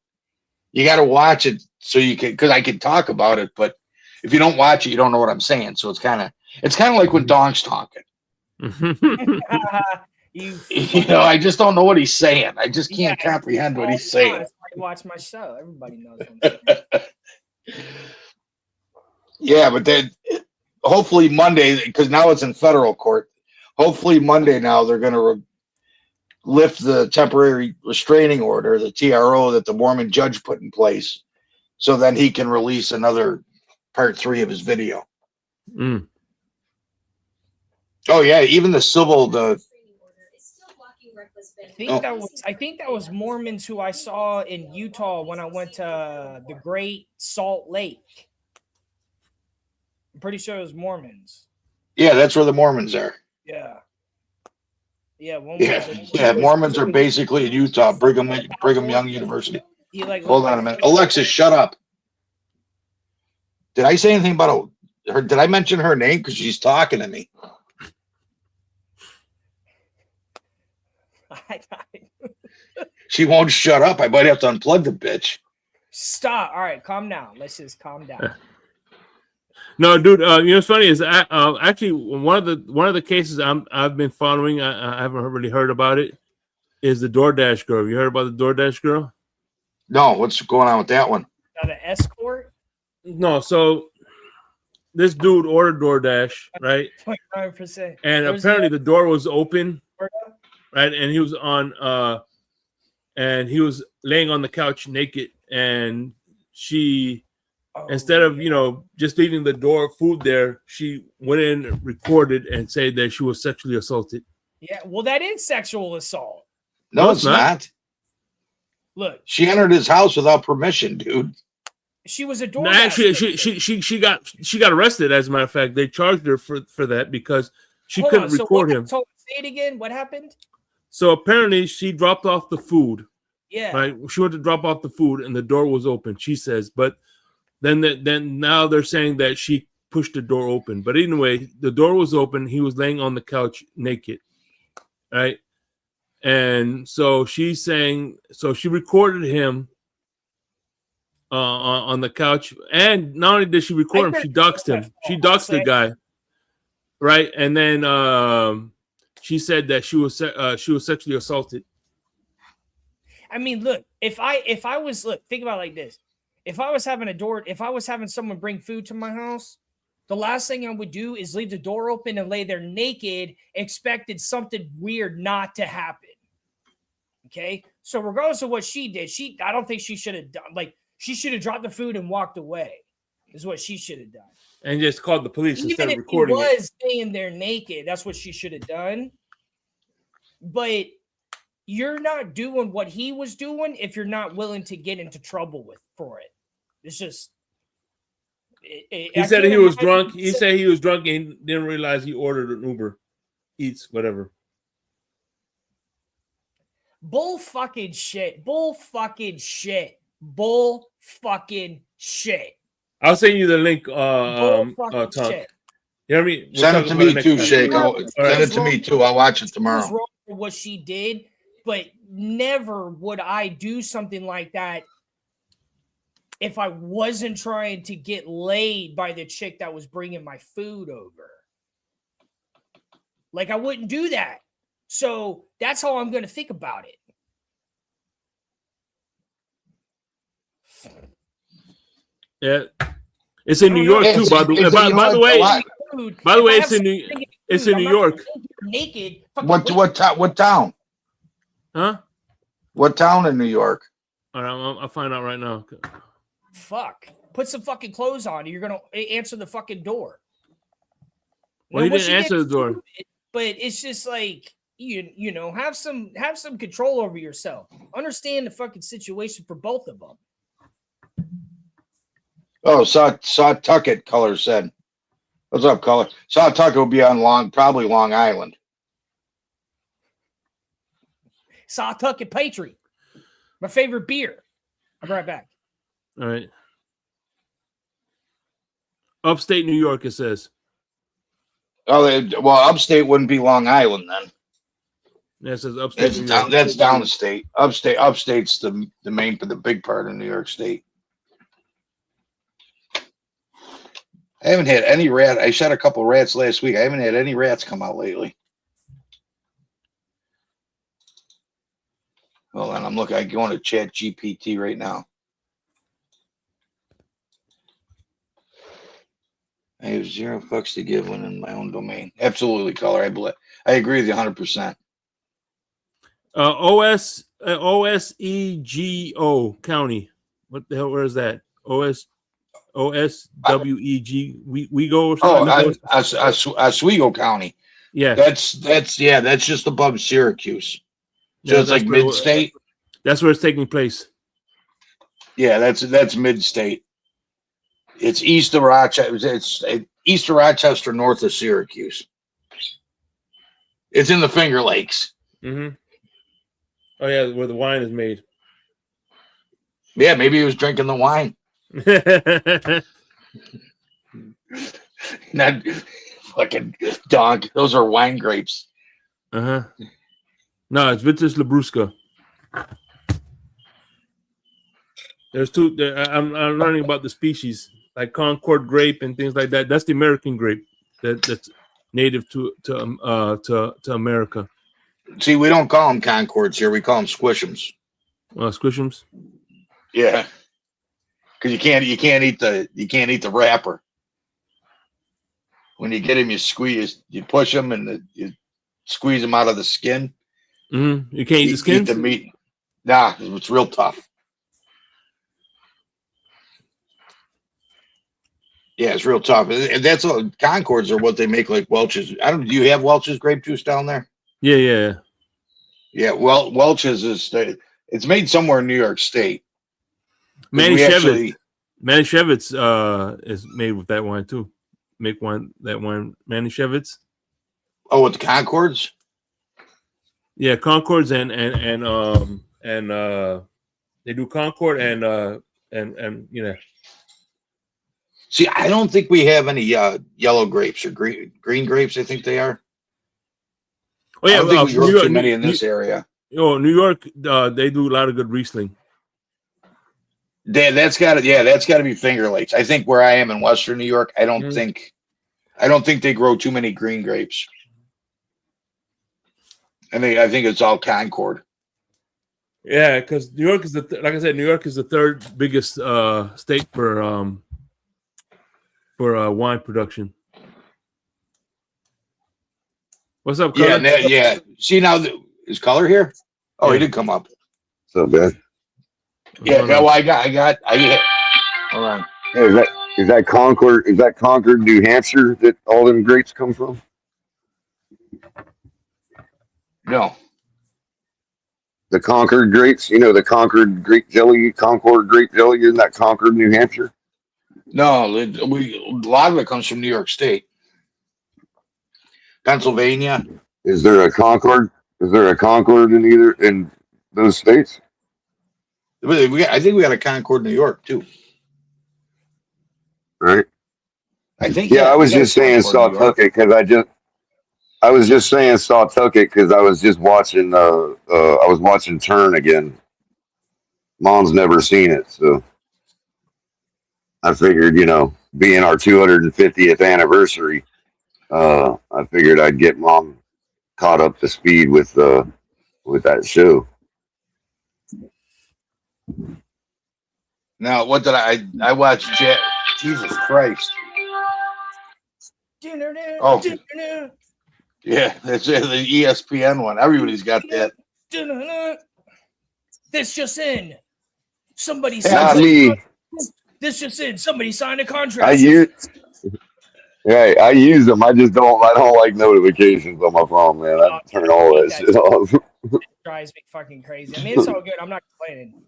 [SPEAKER 4] You got to watch it so you can, because I can talk about it, but if you don't watch it, you don't know what I'm saying. So it's kind of like when Donk's talking. I just don't know what he's saying. I just can't comprehend what he's saying.
[SPEAKER 1] Watch my show. Everybody knows what I'm saying.
[SPEAKER 4] Yeah, but then hopefully Monday, because now it's in federal court. Hopefully Monday now they're going to lift the temporary restraining order, the TRO that the Mormon judge put in place, so then he can release another part 3 of his video.
[SPEAKER 2] Mm.
[SPEAKER 4] Oh yeah, even the civil
[SPEAKER 1] I think that was Mormons who I saw in Utah when I went to the Great Salt Lake. I'm pretty sure it was Mormons.
[SPEAKER 4] Yeah, that's where the Mormons are.
[SPEAKER 1] Yeah. Yeah.
[SPEAKER 4] Mormons are basically in Utah, Brigham Young University. Hold on a minute, Alexis, shut up. Did I say anything about her? Did I mention her name because she's talking to me? She won't shut up. I might have to unplug the bitch.
[SPEAKER 1] Stop. All right, calm down. Let's just calm down.
[SPEAKER 2] No, dude. What's funny is actually one of the cases I've been following. I haven't really heard about it. Is the DoorDash girl? You heard about the DoorDash girl?
[SPEAKER 4] No. What's going on with that one?
[SPEAKER 1] The escort?
[SPEAKER 2] No. So this dude ordered DoorDash, right?
[SPEAKER 1] 0.9%.
[SPEAKER 2] And apparently the door was open, right? And he was and he was laying on the couch naked, and she. Instead of just leaving the door food there, she went in, recorded, and said that she was sexually assaulted.
[SPEAKER 1] Yeah, well, that is sexual assault.
[SPEAKER 4] No, it's not.
[SPEAKER 1] Look,
[SPEAKER 4] she entered his house without permission, dude.
[SPEAKER 1] She was a door.
[SPEAKER 2] No, actually, she got arrested. As a matter of fact, they charged her for that because she couldn't record him.
[SPEAKER 1] Say it again. What happened?
[SPEAKER 2] So apparently, she dropped off the food.
[SPEAKER 1] Yeah.
[SPEAKER 2] Right. She went to drop off the food, and the door was open. She says, but. Then now they're saying that she pushed the door open. But anyway, the door was open. He was laying on the couch naked, right? And so she's saying, so she recorded him on the couch. And not only did she record him, she doxed him. She doxed the guy, right? And then she said that she was sexually assaulted.
[SPEAKER 1] I mean, look, if I was think about it like this. If I was having someone bring food to my house, the last thing I would do is leave the door open and lay there naked, expected something weird not to happen. Okay? So regardless of what she did, I don't think she should have done, she should have dropped the food and walked away, is what she should have done.
[SPEAKER 2] And just called the police instead of
[SPEAKER 1] Even
[SPEAKER 2] recording
[SPEAKER 1] if he was staying there naked, that's what she should have done. But you're not doing what he was doing if you're not willing to get into trouble for it.
[SPEAKER 2] He said he was drunk. He said he was drunk and didn't realize he ordered an Uber Eats, whatever.
[SPEAKER 1] Bull fucking shit. Bull fucking shit. Bull fucking shit.
[SPEAKER 2] I'll send you the link,
[SPEAKER 1] Bull fucking
[SPEAKER 2] Tonk.
[SPEAKER 1] shit.
[SPEAKER 2] You know what I mean?
[SPEAKER 4] Send it to me too, Shake.
[SPEAKER 1] Send
[SPEAKER 4] Send it to me too. I'll watch it
[SPEAKER 1] She was
[SPEAKER 4] tomorrow.
[SPEAKER 1] wrong for what she did, but never would I do something like that if I wasn't trying to get laid by the chick that was bringing my food over. Like, I wouldn't do that. So that's how I'm going to think about it.
[SPEAKER 2] Yeah, it's in New York too. By the way, it's in New York.
[SPEAKER 1] Naked.
[SPEAKER 4] What town?
[SPEAKER 2] Huh?
[SPEAKER 4] What town in New York?
[SPEAKER 2] All right, I'll find out right now.
[SPEAKER 1] Fuck. Put some fucking clothes on. You're gonna answer the fucking door.
[SPEAKER 2] Well, he didn't answer the door.
[SPEAKER 1] But it's just like you know, have some control over yourself. Understand the fucking situation for both of them.
[SPEAKER 4] Oh, Sawtucket, Color said. What's up, Color? Sawtucket will be on probably Long Island.
[SPEAKER 1] Sawtucket Patriot. My favorite beer. I'll be right back.
[SPEAKER 2] All right. Upstate New York, it says.
[SPEAKER 4] Oh, well, upstate wouldn't be Long Island then.
[SPEAKER 2] Yeah, it says upstate.
[SPEAKER 4] That's downstate. Upstate's the big part of New York State. I haven't had any rat. I shot a couple rats last week. I haven't had any rats come out lately. Hold on, I'm going to Chat GPT right now. I have zero fucks to give when in my own domain. Absolutely, Color. I agree with you 100%.
[SPEAKER 2] OSEGO County. What the hell? Where is that? OSWEG. We go or something.
[SPEAKER 4] Oswego County.
[SPEAKER 2] Yeah,
[SPEAKER 4] that's just above Syracuse. So
[SPEAKER 2] yeah,
[SPEAKER 4] it's like mid-state.
[SPEAKER 2] That's where it's taking place.
[SPEAKER 4] Yeah, that's mid-state. It's east of Rochester. It's east of Rochester, north of Syracuse. It's in the Finger Lakes.
[SPEAKER 2] Mm-hmm. Oh yeah, where the wine is made.
[SPEAKER 4] Yeah, maybe he was drinking the wine. Not fucking dog. Those are wine grapes.
[SPEAKER 2] No, it's Vitis Labrusca. There's two. I'm learning about the species, like Concord grape and things like that. That's the American grape that's native to America.
[SPEAKER 4] See, we don't call them Concords here. We call them Squishums.
[SPEAKER 2] Squishums.
[SPEAKER 4] Yeah, because you can't eat the wrapper. When you get them, you push them, and you squeeze them out of the skin.
[SPEAKER 2] Mm-hmm. You can't eat the skin.
[SPEAKER 4] Eat the meat. Nah, it's real tough. Yeah, it's real tough. And that's all. Concords are what they make like Welch's. Do you have Welch's grape juice down there?
[SPEAKER 2] Yeah.
[SPEAKER 4] Well, Welch's it's made somewhere in New York State.
[SPEAKER 2] Manischewitz is made with that wine too. That wine, Manischewitz.
[SPEAKER 4] Oh, with the Concords?
[SPEAKER 2] Yeah, Concords and they do Concord and you know.
[SPEAKER 4] See, I don't think we have any yellow grapes or green grapes. I think they are.
[SPEAKER 2] Oh yeah,
[SPEAKER 4] I don't think we grow too many in this area.
[SPEAKER 2] New York, they do a lot of good Riesling.
[SPEAKER 4] That's got to be Finger Lakes. I think where I am in Western New York, I don't think they grow too many green grapes. I think it's all Concord.
[SPEAKER 2] Yeah, because New York is like I said, New York is the third biggest state for wine production. What's up, Color?
[SPEAKER 4] Yeah. See now, is Color here? Oh, he did come up.
[SPEAKER 5] So bad.
[SPEAKER 4] Yeah. No, I got. Hold on.
[SPEAKER 5] Hey, is that Concord? Is that Concord, New Hampshire, that all them grapes come from?
[SPEAKER 4] No.
[SPEAKER 5] The Concord grapes, the Concord grape jelly, Concord grape jelly, isn't that Concord, New Hampshire?
[SPEAKER 4] No, a lot of it comes from New York State, Pennsylvania.
[SPEAKER 5] Is there a Concord? Is there a Concord in those states?
[SPEAKER 4] I think we got a Concord, New York, too.
[SPEAKER 5] Right.
[SPEAKER 4] I think.
[SPEAKER 5] Yeah, I
[SPEAKER 4] we
[SPEAKER 5] was
[SPEAKER 4] got a
[SPEAKER 5] just saying
[SPEAKER 4] Concord, New York.
[SPEAKER 5] Sawtucket because I was just saying Sawtucket because I was just watching. I was watching Turn again. Mom's never seen it, so I figured, being our 250th anniversary, I figured I'd get Mom caught up to speed with that show.
[SPEAKER 4] Now, what did I watched? Jesus Christ! Oh, yeah, that's the ESPN one. Everybody's got that.
[SPEAKER 1] This just in. Somebody
[SPEAKER 4] Not
[SPEAKER 1] signed
[SPEAKER 5] me.
[SPEAKER 1] This just in. Somebody signed a
[SPEAKER 5] I
[SPEAKER 1] contract.
[SPEAKER 5] I use them. I don't like notifications on my phone, man. I turn all that shit off.
[SPEAKER 1] It drives me fucking crazy. I mean, it's all good. I'm not complaining.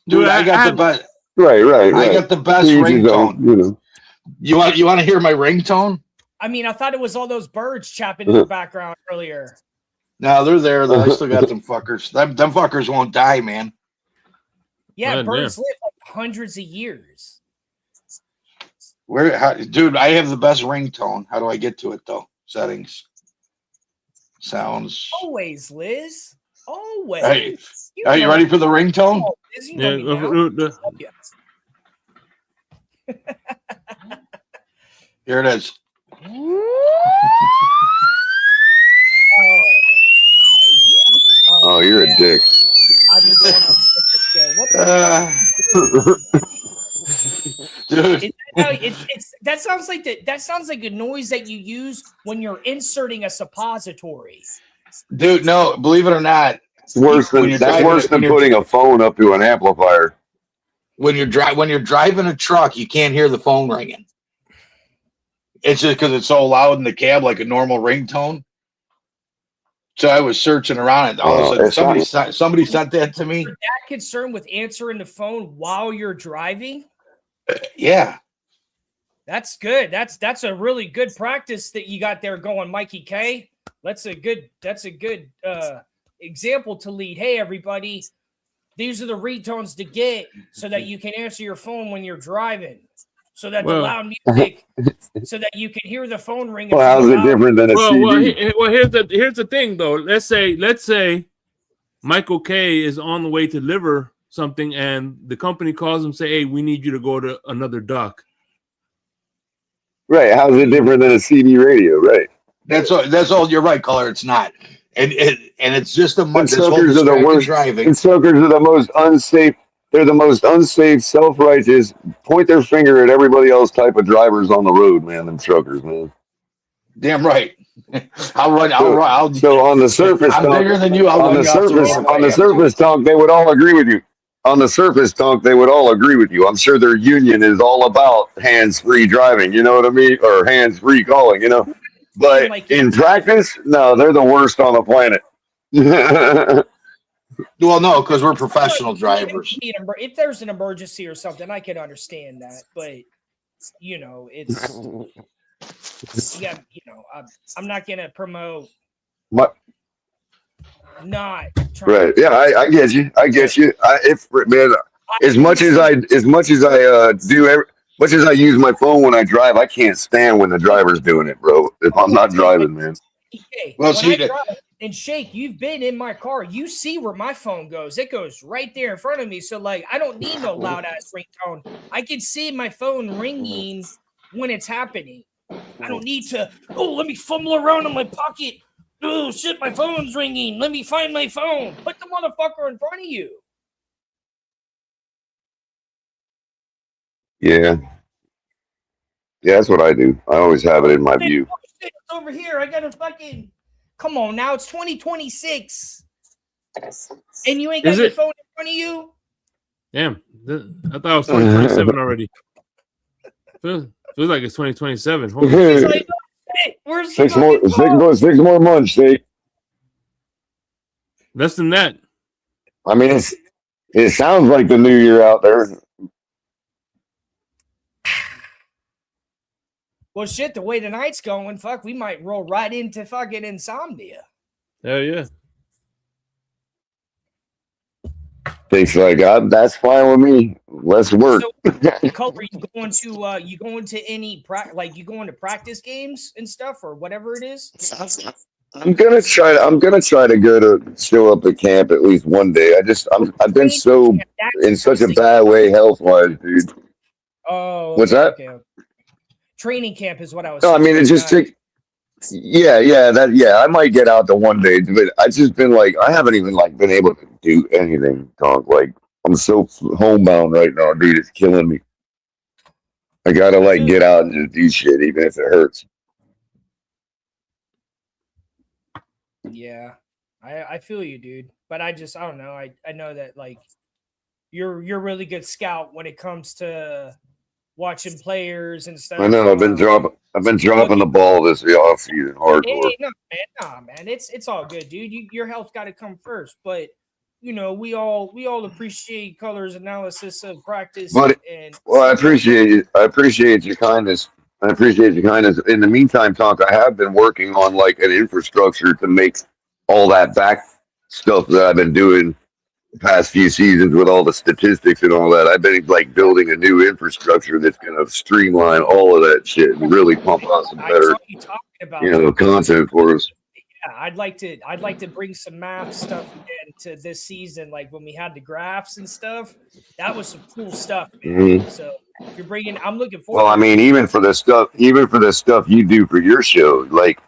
[SPEAKER 4] Dude, I got the best.
[SPEAKER 5] Right.
[SPEAKER 4] I got the best
[SPEAKER 5] To each his own,
[SPEAKER 4] ringtone. You want to hear my ringtone?
[SPEAKER 1] I mean, I thought it was all those birds chapping in the background earlier.
[SPEAKER 4] No, they're there though. I still got them fuckers. Them fuckers won't die, man.
[SPEAKER 1] Yeah,
[SPEAKER 2] God,
[SPEAKER 1] birds live like hundreds of years.
[SPEAKER 4] Dude, I have the best ringtone. How do I get to it though? Settings, sounds.
[SPEAKER 1] Always, Liz. Always.
[SPEAKER 4] Hey, are you ready for the ringtone?
[SPEAKER 1] Oh, Liz, you know me now.
[SPEAKER 4] Here it is.
[SPEAKER 5] Oh, you're a dick.
[SPEAKER 1] I've been going on what the
[SPEAKER 4] Dude,
[SPEAKER 1] that sounds like that sounds like a noise that you use when you're inserting a suppository.
[SPEAKER 4] dude, no, believe it or not,
[SPEAKER 5] That's worse than putting a phone up to an amplifier.
[SPEAKER 4] when you're driving a truck, you can't hear the phone ringing. It's just because it's so loud in the cab, like a normal ringtone. So I was searching around, and all of a sudden somebody sent that to me.
[SPEAKER 1] You're that concerned with answering the phone while you're driving?
[SPEAKER 4] Yeah,
[SPEAKER 1] that's good. That's a really good practice that you got there going, Mikey K. That's a good example to lead. Hey, everybody, these are the ringtones to get so that you can answer your phone when you're driving. So that the loud music, so that you can hear the phone ringing.
[SPEAKER 5] Well, how's it different than a CD?
[SPEAKER 2] Well, here's the thing though. Let's say Michael K is on the way to deliver something, and the company calls him, say, "Hey, we need you to go to another dock."
[SPEAKER 5] Right? How's it different than a CD radio? Right?
[SPEAKER 4] that's all. You're right, Color. It's not, and it's just a much.
[SPEAKER 5] Suckers are the worst.
[SPEAKER 4] Driving.
[SPEAKER 5] And suckers are the most unsafe. They're the most unsafe, self-righteous, point their finger at everybody else type of drivers on the road, man. Them truckers, man.
[SPEAKER 4] Damn right. I'll run.
[SPEAKER 5] So on the surface,
[SPEAKER 4] I'm bigger than you.
[SPEAKER 5] On the surface talk, they would all agree with you. On the surface talk, they would all agree with you. I'm sure their union is all about hands-free driving. You know what I mean? Or hands-free calling. You know. But in practice, no, they're the worst on the planet.
[SPEAKER 4] Well, no, because we're professional drivers.
[SPEAKER 1] If there's an emergency or something, I can understand that. But it's I'm not gonna promote.
[SPEAKER 5] What?
[SPEAKER 1] Not
[SPEAKER 5] right. Yeah, I get you. As much as I use my phone when I drive, I can't stand when the driver's doing it, bro. If I'm not driving, man.
[SPEAKER 4] Well, see,
[SPEAKER 1] and Shake, you've been in my car. You see where my phone goes. It goes right there in front of me. So, like, I don't need no loud ass ringtone. I can see my phone ringing when it's happening. I don't need to, let me fumble around in my pocket. Oh, shit, my phone's ringing. Let me find my phone. Put the motherfucker in front of you.
[SPEAKER 5] Yeah. Yeah, that's what I do. I always have it in my view.
[SPEAKER 1] Oh, shit, it's over here. I got to fucking... Come on now, it's 2026. And you ain't got your phone in front of you?
[SPEAKER 2] Damn. I thought it was 2027 already. Feels like it's 2027.
[SPEAKER 1] Like, hey, where's
[SPEAKER 5] six more months, Jake.
[SPEAKER 2] Less than that.
[SPEAKER 5] I mean, it sounds like the new year out there.
[SPEAKER 1] Well, shit, the way the night's going, fuck, we might roll right into fucking insomnia.
[SPEAKER 2] Hell yeah.
[SPEAKER 5] Things like that's fine with me. Let's work.
[SPEAKER 1] So, Color, you going to any you going to practice games and stuff or whatever it is?
[SPEAKER 5] I'm gonna try. I'm gonna try to go to show up at camp at least one day. I've been so in such a bad way health wise, dude.
[SPEAKER 1] Oh,
[SPEAKER 5] What's that?
[SPEAKER 1] Okay. Training camp is what I was.
[SPEAKER 5] No, I mean it just take. Yeah, I might get out to one day, but I just been like I haven't even like been able to do anything. Dog, like I'm so homebound right now, dude. It's killing me. I gotta like get out and just do shit, even if it hurts.
[SPEAKER 1] Yeah, I feel you, dude. But I don't know. I know that like you're a really good scout when it comes to watching players and stuff.
[SPEAKER 5] I know I've been dropping the ball this off season hardcore.
[SPEAKER 1] Hey, no, man, it's all good, dude. Your health got to come first, but you know we all appreciate Color's analysis of practice.
[SPEAKER 5] But I appreciate it. I appreciate your kindness. I appreciate your kindness. In the meantime, Tonk, I have been working on like an infrastructure to make all that back stuff that I've been doing the past few seasons with all the statistics and all that. I've been like building a new infrastructure that's going to streamline all of that shit and really pump out some better, content for us.
[SPEAKER 1] Yeah, I'd like to bring some math stuff into this season. Like when we had the graphs and stuff, that was some cool stuff, man. Mm-hmm. So if you're bringing, I'm looking forward.
[SPEAKER 5] Well, I mean, even for the stuff you do for your show, like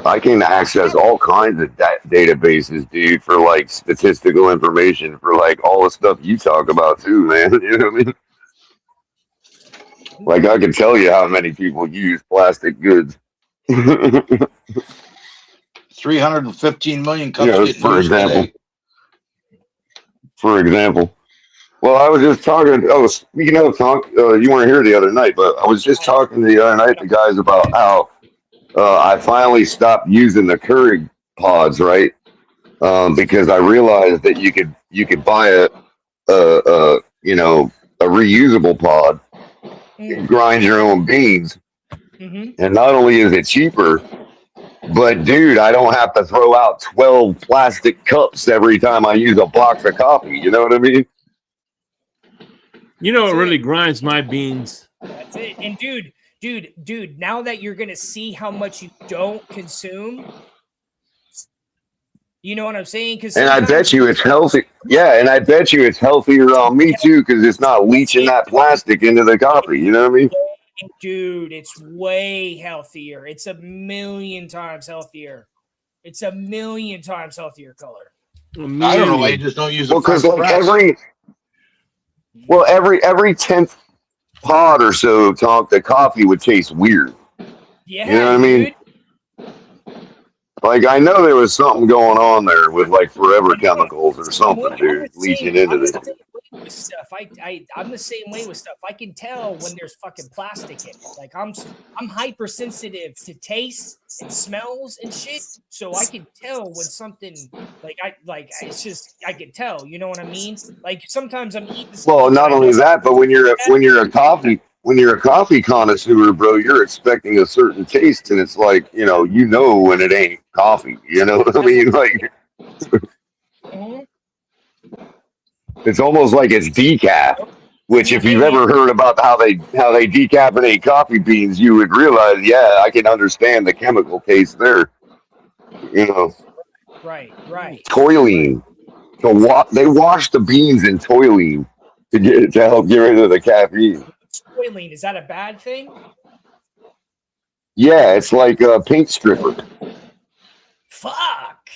[SPEAKER 5] I can access all kinds of databases, dude, for like statistical information for like all the stuff you talk about too, man. You know what I mean? Like I can tell you how many people use plastic goods.
[SPEAKER 4] 315 million cups.
[SPEAKER 5] For example. Well, I was just talking. Oh, speaking of talk, you weren't here the other night, but I was just talking the other night to guys about how I finally stopped using the Keurig pods, right? Because I realized that you could buy a reusable pod, and grind your own beans, and not only is it cheaper, but dude, I don't have to throw out 12 plastic cups every time I use a box of coffee. You know what I mean?
[SPEAKER 2] You know what really grinds my beans?
[SPEAKER 1] That's it. And dude, now that you're gonna see how much you don't consume, you know what I'm saying?
[SPEAKER 5] And I bet you it's healthy. Yeah, and I bet you it's healthier on me too, because it's not leaching that plastic into the coffee. You know what I mean?
[SPEAKER 1] Dude, it's way healthier. It's a million times healthier. It's a million times healthier, Color.
[SPEAKER 4] I don't know why you just don't use it.
[SPEAKER 5] Well, because like every 10th pod or so, the coffee would taste weird.
[SPEAKER 1] Yeah,
[SPEAKER 5] you know what I mean? Like I know there was something going on there with like forever chemicals or something, dude, leaching into this.
[SPEAKER 1] With stuff, I'm the same way with stuff. I can tell when there's fucking plastic in it. Like I'm hypersensitive to taste and smells and shit, so I can tell when something it's just I can tell. You know what I mean? Like sometimes I'm eating.
[SPEAKER 5] Well, not only that, but when you're a coffee connoisseur, bro, you're expecting a certain taste, and it's like you know when it ain't coffee. You know what I mean? Like. It's almost like it's decaf, which if you've ever heard about how they decaffeinate coffee beans, you would realize, yeah, I can understand the chemical taste there. You know.
[SPEAKER 1] Right.
[SPEAKER 5] Toiline. They wash the beans in toiline to help get rid of the caffeine.
[SPEAKER 1] Toiline, is that a bad thing?
[SPEAKER 5] Yeah, it's like a paint stripper.
[SPEAKER 1] Fuck.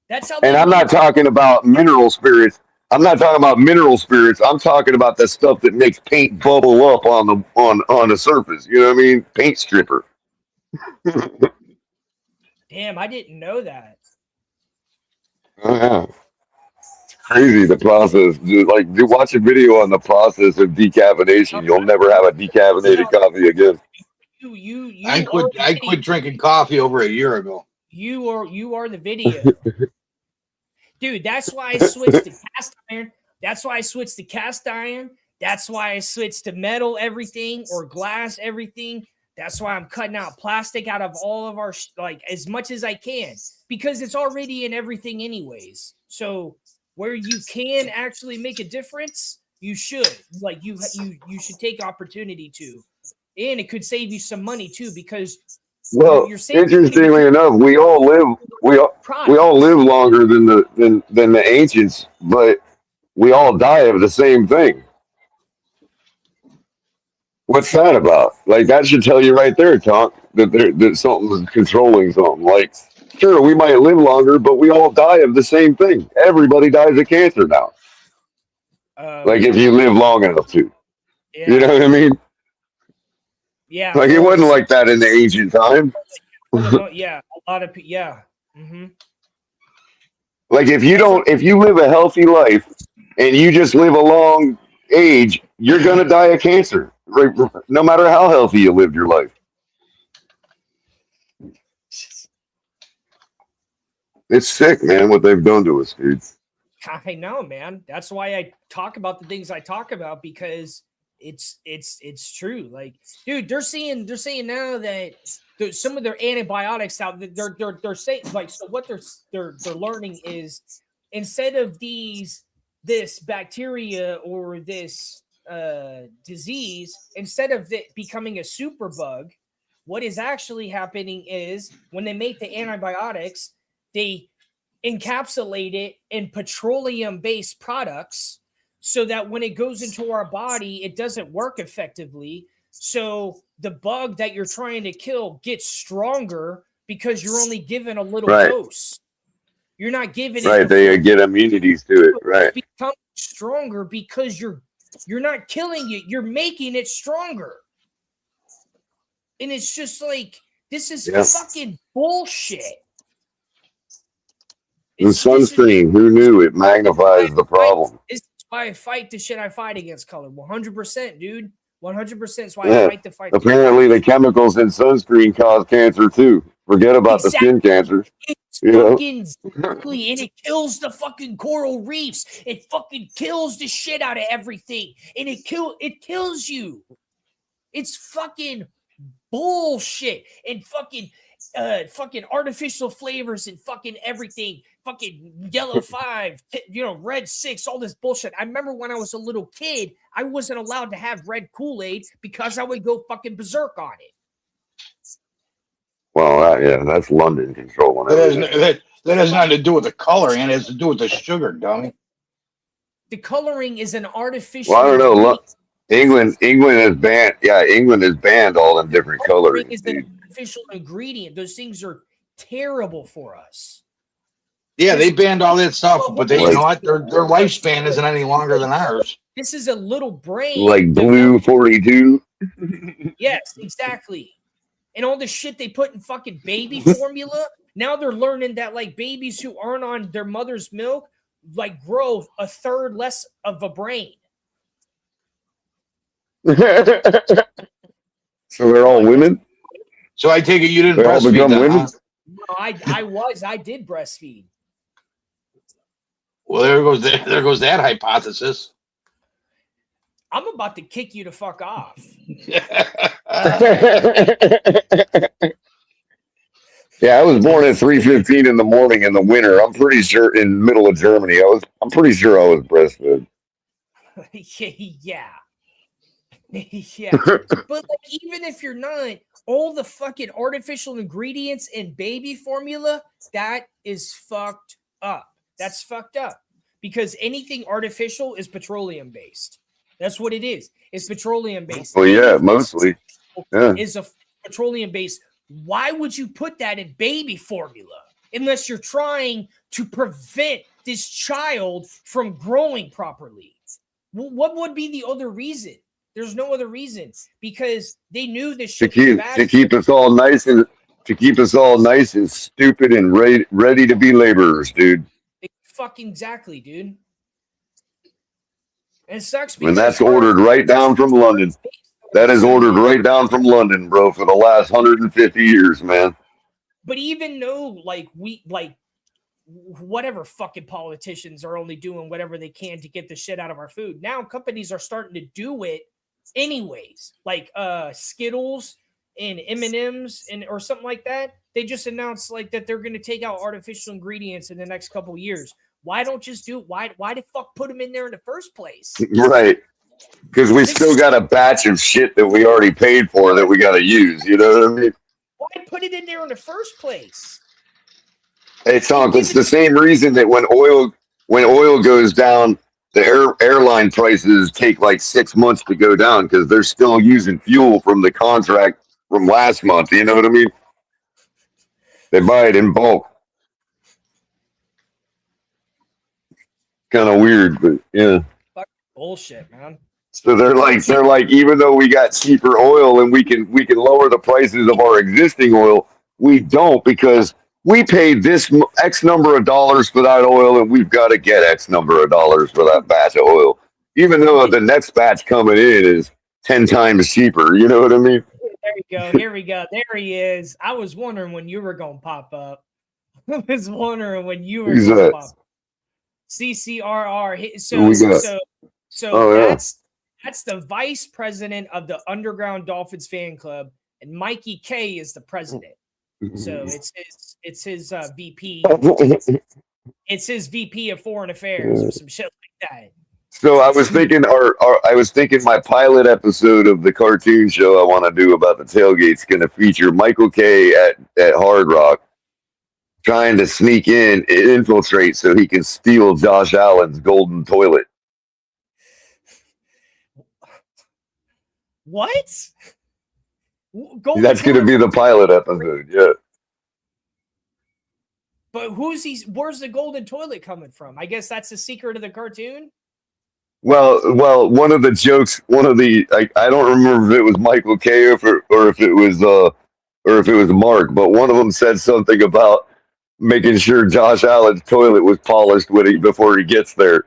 [SPEAKER 1] That's how.
[SPEAKER 5] And I'm not talking about mineral spirits. I'm talking about the stuff that makes paint bubble up on the surface. You know what I mean? Paint stripper.
[SPEAKER 1] Damn, I didn't know that.
[SPEAKER 5] Oh, yeah. It's crazy the process. Watch a video on the process of decaffeination. You'll never have a decaffeinated coffee again.
[SPEAKER 4] I quit drinking coffee over a year ago.
[SPEAKER 1] You are the video. Dude, that's why I switched to cast iron. That's why I switched to metal everything or glass everything. That's why I'm cutting out plastic out of all of our like as much as I can, because it's already in everything anyways. So where you can actually make a difference, you should. Like you should take opportunity to. And it could save you some money too, because
[SPEAKER 5] Well,
[SPEAKER 1] you're saving money
[SPEAKER 5] interestingly
[SPEAKER 1] because
[SPEAKER 5] enough, we all live
[SPEAKER 1] products.
[SPEAKER 5] longer than the ancients, but we all die of the same thing. What's that about? Like that should tell you right there, Tom, that something's controlling something. Like, sure, we might live longer, but we all die of the same thing. Everybody dies of cancer now. Like if
[SPEAKER 1] Yeah,
[SPEAKER 5] you live long enough to, you know
[SPEAKER 1] yeah,
[SPEAKER 5] what I mean?
[SPEAKER 1] yeah.
[SPEAKER 5] Like it
[SPEAKER 1] Well,
[SPEAKER 5] wasn't like that in the ancient time.
[SPEAKER 1] yeah, a lot of people. Yeah.
[SPEAKER 5] Like
[SPEAKER 1] As a,
[SPEAKER 5] if you live a healthy life and you just live a long age, you're gonna die of cancer, right? No matter how healthy you lived your life. It's sick, man, what they've done to us, dude.
[SPEAKER 1] I know, man. That's why I talk about the things I talk about, because it's true. Like, dude, they're saying now that some of their antibiotics out, they're saying, like, so what they're learning is, instead of this bacteria or this disease, instead of it becoming a super bug, what is actually happening is when they make the antibiotics, they encapsulate it in petroleum-based products so that when it goes into our body, it doesn't work effectively. So the bug that you're trying to kill gets stronger because you're only given a little
[SPEAKER 5] Right.
[SPEAKER 1] dose. You're not giving it
[SPEAKER 5] Right.
[SPEAKER 1] the
[SPEAKER 5] They
[SPEAKER 1] full
[SPEAKER 5] get immunities to it. Right.
[SPEAKER 1] It's becoming stronger because you're not killing it, you're making it stronger. And it's just like, this is fucking bullshit.
[SPEAKER 5] And sunscreen, who knew it magnifies the problem?
[SPEAKER 1] This is why I fight the shit I fight against color. 100%, dude. 100% is why I fight the fight.
[SPEAKER 5] Apparently, the chemicals in sunscreen cause cancer too. Forget about the skin cancer.
[SPEAKER 1] It's
[SPEAKER 5] You know?
[SPEAKER 1] fucking exactly, and it kills the fucking coral reefs. It fucking kills the shit out of everything, and it kills you. It's fucking bullshit, and fucking artificial flavors and fucking everything, fucking yellow 5, red 6, all this bullshit. I remember when I was a little kid, I wasn't allowed to have red Kool-Aid because I would go fucking berserk on it.
[SPEAKER 5] Well, yeah, that's London controlling
[SPEAKER 4] it. That has nothing to do with the color, and it has to do with the sugar, dummy.
[SPEAKER 1] The coloring is an artificial.
[SPEAKER 5] Well, I don't know. England has banned. Yeah, England has banned all them different colors.
[SPEAKER 1] Is an artificial ingredient. Those things are terrible for us.
[SPEAKER 4] Yeah, they banned all that stuff, but you know what? Their lifespan isn't any longer than ours.
[SPEAKER 1] This is a little brain.
[SPEAKER 5] Like Blue 42.
[SPEAKER 1] Yes, exactly. And all the shit they put in fucking baby formula. Now they're learning that, like, babies who aren't on their mother's milk, like, grow a third less of a brain.
[SPEAKER 5] So they're all women?
[SPEAKER 4] So I take it you didn't
[SPEAKER 5] all
[SPEAKER 4] breastfeed
[SPEAKER 5] become
[SPEAKER 4] them,
[SPEAKER 5] women?
[SPEAKER 4] huh?
[SPEAKER 1] No, I did breastfeed.
[SPEAKER 4] Well, there goes that hypothesis.
[SPEAKER 1] I'm about to kick you the fuck off.
[SPEAKER 5] Yeah, I was born at 3:15 in the morning in the winter. I'm pretty sure in the middle of Germany. I'm pretty sure I was breastfed.
[SPEAKER 1] Yeah. Yeah. But like, even if you're not, all the fucking artificial ingredients in baby formula, that is fucked up. That's fucked up. Because anything artificial is petroleum based. That's what it is. It's petroleum based.
[SPEAKER 5] Well, yeah, mostly. Yeah.
[SPEAKER 1] Is a petroleum based. Why would you put that in baby formula unless you're trying to prevent this child from growing properly? What would be the other reason? There's no other reason, because they knew this shit was bad.
[SPEAKER 5] To keep us all nice and stupid and ready to be laborers, dude.
[SPEAKER 1] Fucking exactly, dude. And it sucks because
[SPEAKER 5] And that's ordered right down from London. That is ordered right down from London, bro, for the last 150 years, man.
[SPEAKER 1] But even though, like, whatever fucking politicians are only doing whatever they can to get the shit out of our food, now companies are starting to do it anyways. Like Skittles and M&Ms and or something like that. They just announced like that they're going to take out artificial ingredients in the next couple years. Why don't just do why the fuck put them in there in the first place?
[SPEAKER 5] Right. Because we still got a batch of shit that we already paid for that we got to use. You know what I mean?
[SPEAKER 1] Why put it in there in the first place?
[SPEAKER 5] Hey, Tom, it's the same reason that when oil goes down, the airline prices take like 6 months to go down because they're still using fuel from the contract from last month. You know what I mean? They buy it in bulk. Kind of weird, but yeah.
[SPEAKER 1] Bullshit, man.
[SPEAKER 5] So they're like, even though we got cheaper oil and we can lower the prices of our existing oil, we don't because we paid this X number of dollars for that oil and we've got to get X number of dollars for that batch of oil, even though the next batch coming in is 10 times cheaper. You know what I mean?
[SPEAKER 1] There we go. Here we go. There he is. I was wondering when you were going to pop up. I was wondering when you were going to pop up. CCRR. So that's the vice president of the Underground Dolphins fan club, and Mikey K is the president. So it's his VP. It's his VP of foreign affairs or some shit like that.
[SPEAKER 5] So I was thinking, my pilot episode of the cartoon show I want to do about the tailgate's going to feature Michael K at Hard Rock trying to sneak in and infiltrate so he can steal Josh Allen's golden toilet.
[SPEAKER 1] What?
[SPEAKER 5] That's going to be the pilot episode, yeah.
[SPEAKER 1] But where's the golden toilet coming from? I guess that's the secret of the cartoon.
[SPEAKER 5] Well, one of the jokes, I don't remember if it was Michael K or if it was Mark, but one of them said something about making sure Josh Allen's toilet was polished before he gets there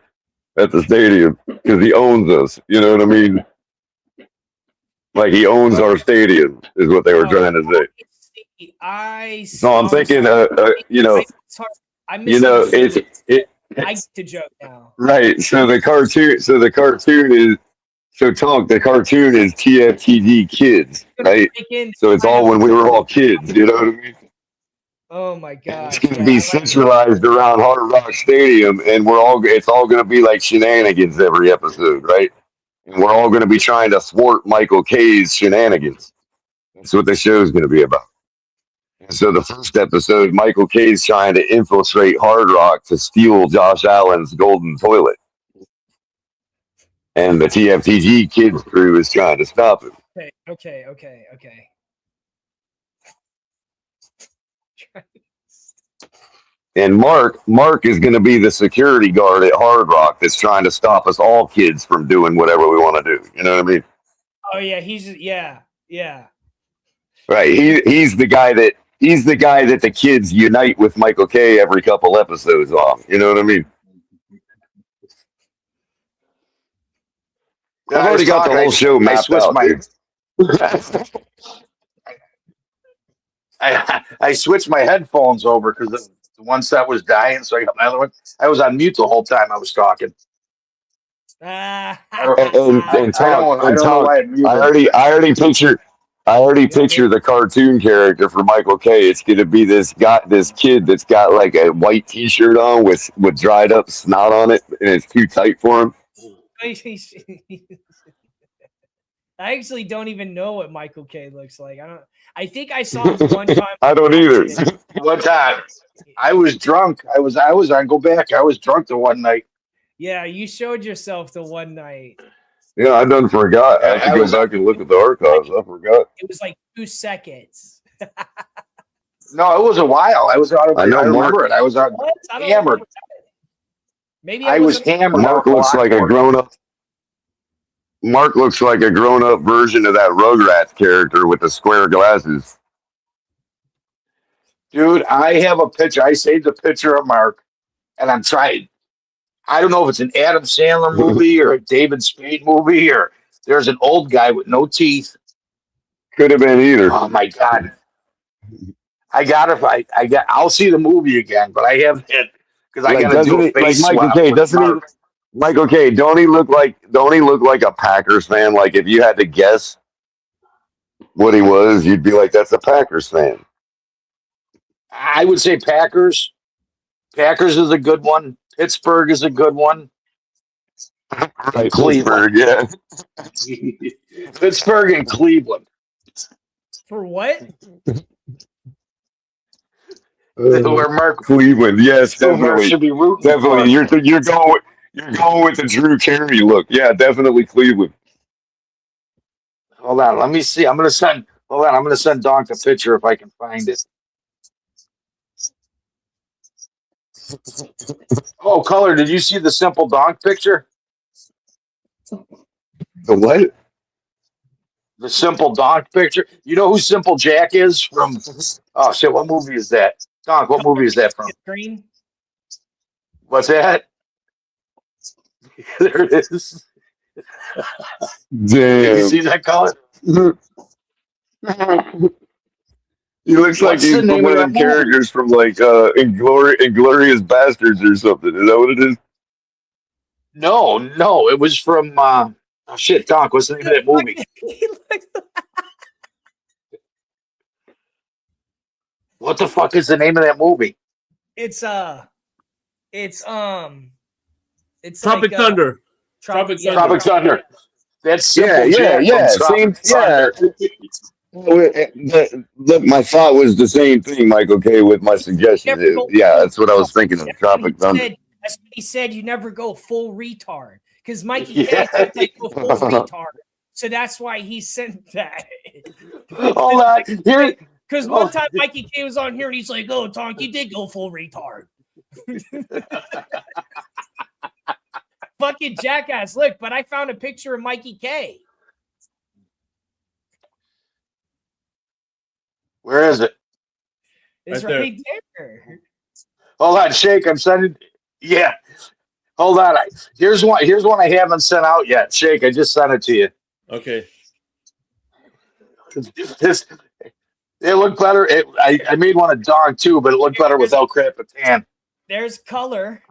[SPEAKER 5] at the stadium because he owns us. You know what I mean? Like he owns our stadium is what they were trying to say. I'm thinking,
[SPEAKER 1] I get the joke now.
[SPEAKER 5] Right. So the cartoon is TFTD kids, right? So it's all when we were all kids, you know what I mean?
[SPEAKER 1] Oh my god!
[SPEAKER 5] It's going to be centralized around Hard Rock Stadium, and it's all going to be like shenanigans every episode, right? And we're all going to be trying to thwart Michael K's shenanigans. That's what the show is going to be about. And so the first episode, Michael K's trying to infiltrate Hard Rock to steal Josh Allen's golden toilet. And the TFTG kids crew is trying to stop him.
[SPEAKER 1] Okay.
[SPEAKER 5] And Mark is going to be the security guard at Hard Rock that's trying to stop us all kids from doing whatever we want to do. You know what I mean?
[SPEAKER 1] Oh yeah, yeah.
[SPEAKER 5] Right. He's the guy that the kids unite with Michael K every couple episodes on. You know what I mean? I've already got the whole show mapped out.
[SPEAKER 4] I switched my headphones over because the one set was dying, so I got my other one. I was on mute the whole time I was talking.
[SPEAKER 5] And Tom, I already picture the cartoon character for Michael K. It's gonna be this kid that's got like a white T-shirt on with dried up snot on it, and it's too tight for him.
[SPEAKER 1] I actually don't even know what Michael K looks like. I think I saw him one time.
[SPEAKER 5] I don't either.
[SPEAKER 4] One time, I was drunk. I go back. I was drunk the one night.
[SPEAKER 1] Yeah, you showed yourself the one night.
[SPEAKER 5] Yeah, I done forgot. I have to go back and look at the archives. I forgot.
[SPEAKER 1] It was like 2 seconds.
[SPEAKER 4] No, it was a while. I remember it. I was hammered.
[SPEAKER 1] Maybe
[SPEAKER 4] I was hammered.
[SPEAKER 5] Mark looks like a grown-up. Mark looks like a grown-up version of that Rugrats character with the square glasses.
[SPEAKER 4] Dude, I have a picture. I saved a picture of Mark, and I'm trying. I don't know if it's an Adam Sandler movie or a David Spade movie, or there's an old guy with no teeth.
[SPEAKER 5] Could have been either.
[SPEAKER 4] Oh my god! I'll see the movie again, but I haven't because I got to do a face
[SPEAKER 5] Michael K. Doesn't he? Michael K. Don't he look like a Packers fan? Like if you had to guess, what he was, you'd be like, that's a Packers fan.
[SPEAKER 4] I would say Packers. Packers is a good one. Pittsburgh is a good one. And Cleveland.
[SPEAKER 5] Pittsburgh, yeah.
[SPEAKER 4] Pittsburgh and Cleveland.
[SPEAKER 1] For what?
[SPEAKER 4] Where Mark
[SPEAKER 5] Cleveland, yes,
[SPEAKER 4] Mark
[SPEAKER 5] definitely.
[SPEAKER 4] should be rooting
[SPEAKER 5] Definitely.
[SPEAKER 4] for.
[SPEAKER 5] You're going with the Drew Carey look. Yeah, definitely Cleveland.
[SPEAKER 4] Hold on, let me see. I'm gonna send Donk a picture if I can find it. Oh, Color, did you see the Simple Donk picture?
[SPEAKER 5] The what?
[SPEAKER 4] The Simple Donk picture. You know who Simple Jack is from? Oh shit! What movie is that? Donk, what movie is that from?
[SPEAKER 1] Green.
[SPEAKER 4] What's that? There it is.
[SPEAKER 5] Damn.
[SPEAKER 4] You see that, Color?
[SPEAKER 5] He looks like
[SPEAKER 4] What's
[SPEAKER 5] he's
[SPEAKER 4] the
[SPEAKER 5] from
[SPEAKER 4] name
[SPEAKER 5] one
[SPEAKER 4] of
[SPEAKER 5] of them
[SPEAKER 4] that movie?
[SPEAKER 5] characters from like Inglorious Bastards or something. Is that what it is?
[SPEAKER 4] No, it was from. Oh shit, Donk. What's the name of that movie? What the fuck is the name of that movie?
[SPEAKER 1] It's
[SPEAKER 2] Tropic
[SPEAKER 1] like,
[SPEAKER 2] Thunder.
[SPEAKER 1] Tropic
[SPEAKER 4] Tropic Thunder. That's Simple
[SPEAKER 5] Yeah,
[SPEAKER 4] Jack from Tropic Thunder.
[SPEAKER 5] Look, my thought was the same thing, Michael K. With my suggestion. Yeah, that's what I was thinking of. Tropic Thunder.
[SPEAKER 1] That's what he said. You never go full retard because Mikey
[SPEAKER 4] Yeah.
[SPEAKER 1] K said go full retard. So that's why he sent that.
[SPEAKER 4] Hold on. Here,
[SPEAKER 1] Because one time Mikey K was on here and he's like, "Oh, Tonk, you did go full retard." Fucking jackass! Look, but I found a picture of Mikey K.
[SPEAKER 4] where is it?
[SPEAKER 1] It's
[SPEAKER 2] Right
[SPEAKER 1] right there.
[SPEAKER 4] Hold on, Shake. I'm sending. Yeah. Hold on. Here's one I haven't sent out yet. Shake. I just sent it to you.
[SPEAKER 2] Okay.
[SPEAKER 4] This it looked better. I made one of Dog too, but it looked better without crap at tan.
[SPEAKER 1] There's Color.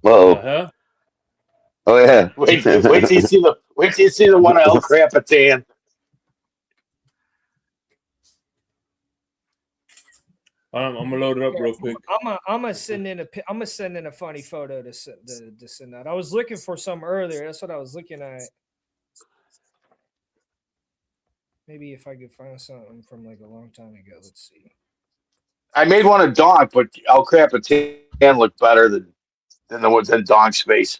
[SPEAKER 5] Oh,
[SPEAKER 2] Uh-huh.
[SPEAKER 5] oh yeah.
[SPEAKER 4] Wait till you see the one of El Crapitan.
[SPEAKER 2] I'm gonna load it up real quick.
[SPEAKER 1] I'm gonna send in a funny photo to send out. I was looking for some earlier. That's what I was looking at. Maybe if I could find something from like a long time ago. Let's see.
[SPEAKER 4] I made one of Dog, but El Crapitan looked better than Dog's face.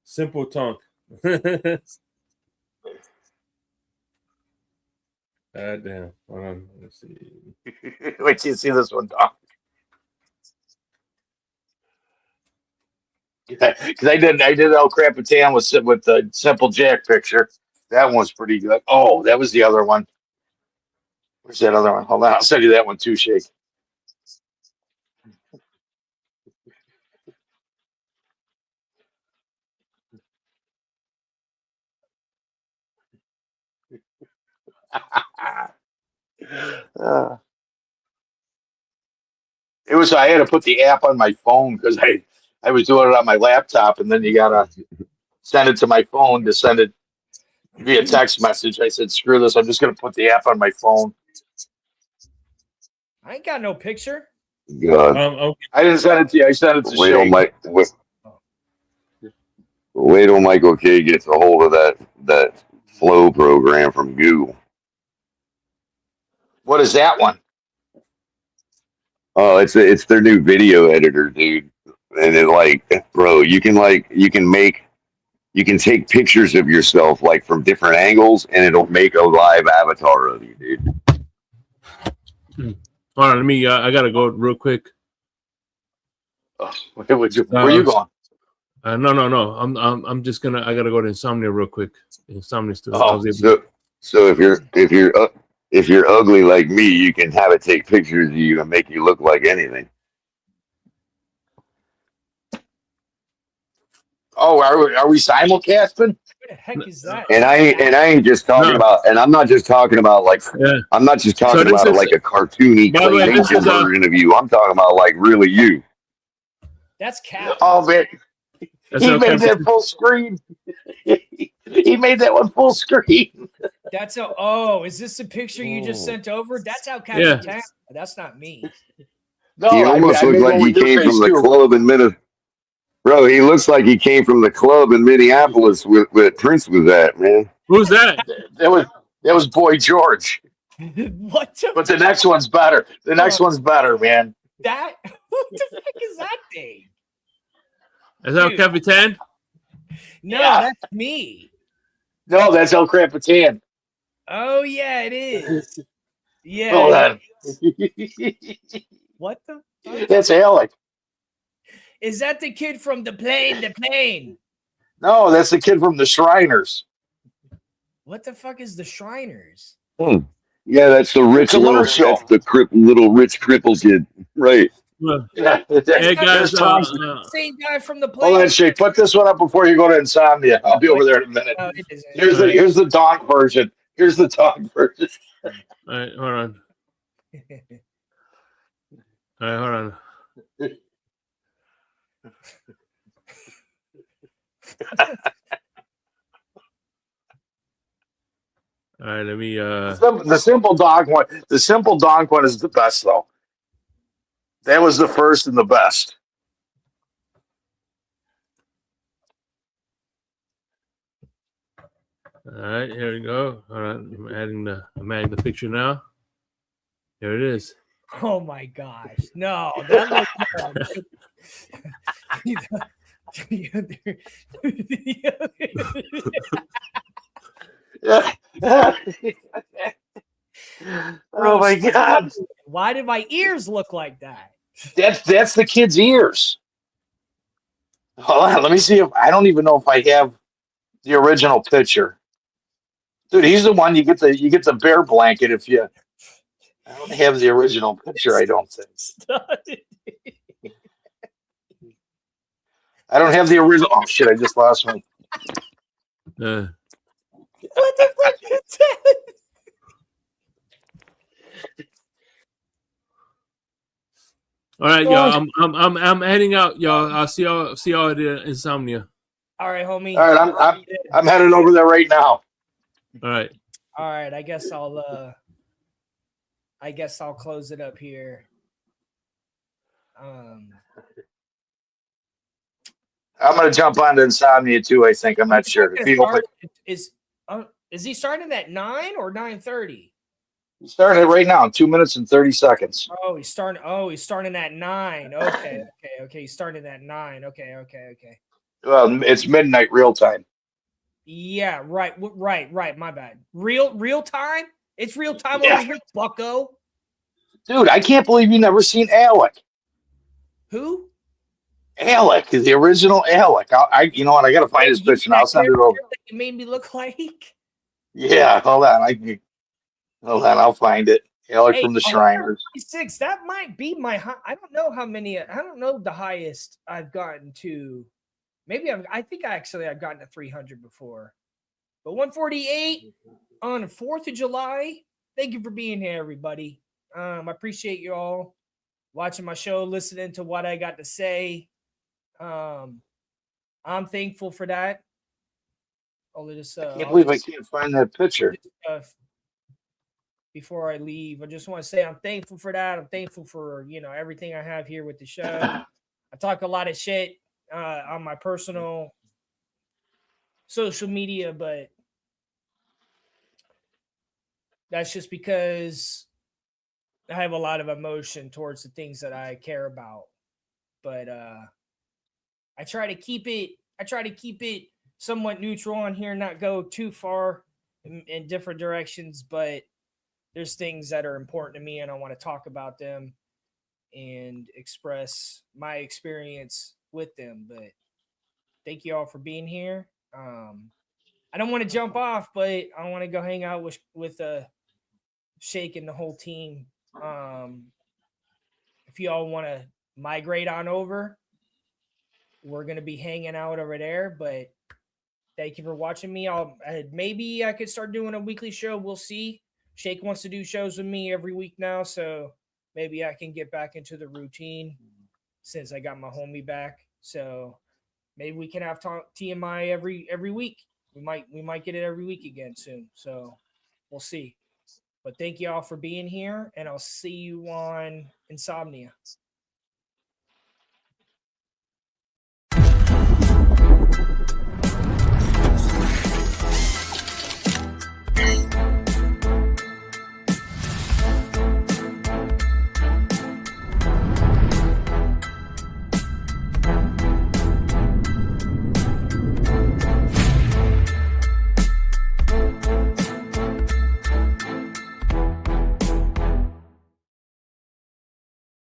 [SPEAKER 2] Simple Tonk. Damn. Hold on. Let's see.
[SPEAKER 4] Wait till you see this one, Dog. Because I did El Crapitan with the Simple Jack picture. That one's pretty good. Oh, that was the other one. Where's that other one? Hold on, I'll send you that one too, Shake. I had to put the app on my phone because I was doing it on my laptop, and then you gotta send it to my phone to send it via text message. I said, screw this, I'm just gonna put the app on my phone.
[SPEAKER 1] I ain't got no picture.
[SPEAKER 5] God.
[SPEAKER 2] Okay.
[SPEAKER 4] I didn't send it to you, I sent it to Shake.
[SPEAKER 5] Wait till Michael K gets a hold of that flow program from Google.
[SPEAKER 4] What is that one?
[SPEAKER 5] Oh, it's their new video editor, dude. And it like, bro, you can take pictures of yourself like from different angles, and it'll make a live avatar of you, dude.
[SPEAKER 2] Hold on, let me. I gotta go real quick.
[SPEAKER 4] Oh, where are you going?
[SPEAKER 2] No. I'm just gonna. I gotta go to Insomnia real quick. Insomnia studio.
[SPEAKER 5] Oh, so if you're ugly like me, you can have it take pictures of you and make you look like anything.
[SPEAKER 4] Oh, are we simulcasting?
[SPEAKER 1] What the heck is that?
[SPEAKER 5] And I ain't just talking about, and I'm not just talking about like, I'm not just talking about like a cartoony claymation version of you. I'm talking about like really you.
[SPEAKER 1] That's Cap.
[SPEAKER 4] Oh man,
[SPEAKER 2] That's
[SPEAKER 4] He
[SPEAKER 2] El
[SPEAKER 4] made that
[SPEAKER 2] Capitan.
[SPEAKER 4] full screen. He made that one full screen.
[SPEAKER 1] That's a. Oh, is this the picture you just sent over? That's El
[SPEAKER 2] Yeah.
[SPEAKER 1] Capitan. That's not me.
[SPEAKER 4] No,
[SPEAKER 5] He almost
[SPEAKER 4] I
[SPEAKER 5] looked
[SPEAKER 4] made
[SPEAKER 5] like
[SPEAKER 4] one
[SPEAKER 5] he
[SPEAKER 4] with your
[SPEAKER 5] came
[SPEAKER 4] face
[SPEAKER 5] from the
[SPEAKER 4] too.
[SPEAKER 5] club in Minnesota. Bro, he looks like he came from the club in Minneapolis where Prince was at, man.
[SPEAKER 2] Who's that?
[SPEAKER 4] That was Boy George.
[SPEAKER 1] What the?
[SPEAKER 4] But the next one's better. The next one's better, man.
[SPEAKER 1] That? What the fuck is that thing?
[SPEAKER 2] That's El
[SPEAKER 1] Dude.
[SPEAKER 2] Capitan.
[SPEAKER 1] No,
[SPEAKER 4] Yeah.
[SPEAKER 1] that's me.
[SPEAKER 4] No, that's El Capitan.
[SPEAKER 1] Oh yeah, it is. Yeah.
[SPEAKER 4] Hold on.
[SPEAKER 1] What the fuck?
[SPEAKER 4] That's Alec.
[SPEAKER 1] Is that the kid from the plane? The plane.
[SPEAKER 4] No, that's the kid from the Shriners.
[SPEAKER 1] What the fuck is the Shriners?
[SPEAKER 5] Yeah, that's the rich little.
[SPEAKER 4] Commercial.
[SPEAKER 5] That's the little rich cripple kid, right?
[SPEAKER 2] Well,
[SPEAKER 4] Yeah,
[SPEAKER 2] hey guys,
[SPEAKER 4] there's Tom's.
[SPEAKER 1] Same guy from the plane.
[SPEAKER 4] Hold on, Shay. Put this one up before you go to Insomnia. I'll be over there in a minute.
[SPEAKER 1] No, it isn't.
[SPEAKER 4] Here's the dog version. Here's the dog version.
[SPEAKER 2] all right, hold on. All right, hold on. All right, let me.
[SPEAKER 4] The simple dog one. The simple dog one is the best though. That was the first and the best.
[SPEAKER 2] All right, here we go. All right, I'm adding the picture now. Here it is.
[SPEAKER 1] Oh my gosh. No, that looks
[SPEAKER 4] Oh my god.
[SPEAKER 1] Why did my ears look like that?
[SPEAKER 4] That's the kid's ears. Hold on, let me see if I don't even know if I have the original picture. Dude, he's the one you get the bear blanket if you. I don't have the original picture. I don't think. I don't have the original. Oh shit! I just lost one.
[SPEAKER 2] Uh,
[SPEAKER 1] What the fuck is that?
[SPEAKER 2] all right, y'all. I'm heading out, y'all. I'll see y'all at the Insomnia.
[SPEAKER 1] All right, homie.
[SPEAKER 4] All right, I'm headed over there right now.
[SPEAKER 2] All right.
[SPEAKER 1] All right, I guess I'll close it up here.
[SPEAKER 4] I'm gonna jump onto Insomnia too. I think I'm not sure. If he
[SPEAKER 1] Is he starting at 9 or 9:30?
[SPEAKER 4] He's starting it right now in 2 minutes and 30 seconds.
[SPEAKER 1] Oh, he's starting at 9. Okay. He's starting at 9. Okay.
[SPEAKER 4] Well, it's midnight real time.
[SPEAKER 1] Yeah, right. My bad. Real time? It's real time
[SPEAKER 4] Yeah.
[SPEAKER 1] over here, bucko.
[SPEAKER 4] Dude, I can't believe you never seen Alec.
[SPEAKER 1] Who?
[SPEAKER 4] Alec is the original Alec. You know what? I gotta find his picture and I'll send it over.
[SPEAKER 1] That you made me look like.
[SPEAKER 4] Yeah, hold on. I'll find it. Alec from the Shriners.
[SPEAKER 1] 146. That might be my high. I don't know how many. I don't know the highest I've gotten to. Maybe I think I've gotten to 300 before. But 148 on the 4th of July. Thank you for being here, everybody. I appreciate you all watching my show, listening to what I got to say. I'm thankful for that. All of this.
[SPEAKER 4] I can't believe I can't find that picture.
[SPEAKER 1] Before I leave, I just want to say I'm thankful for that. I'm thankful for everything I have here with the show. I talk a lot of shit on my personal social media, but that's just because I have a lot of emotion towards the things that I care about. But I try to keep it somewhat neutral on here, not go too far in different directions, but there's things that are important to me and I want to talk about them and express my experience with them. But thank you all for being here. I don't want to jump off, but I want to go hang out with Shake and the whole team. If you all want to migrate on over, we're going to be hanging out over there, but thank you for watching me. Maybe I could start doing a weekly show. We'll see. Shake wants to do shows with me every week now, so maybe I can get back into the routine since I got my homie back. So maybe we can have TMI every week. We might get it every week again soon. So we'll see. But thank you all for being here, and I'll see you on Insomnia.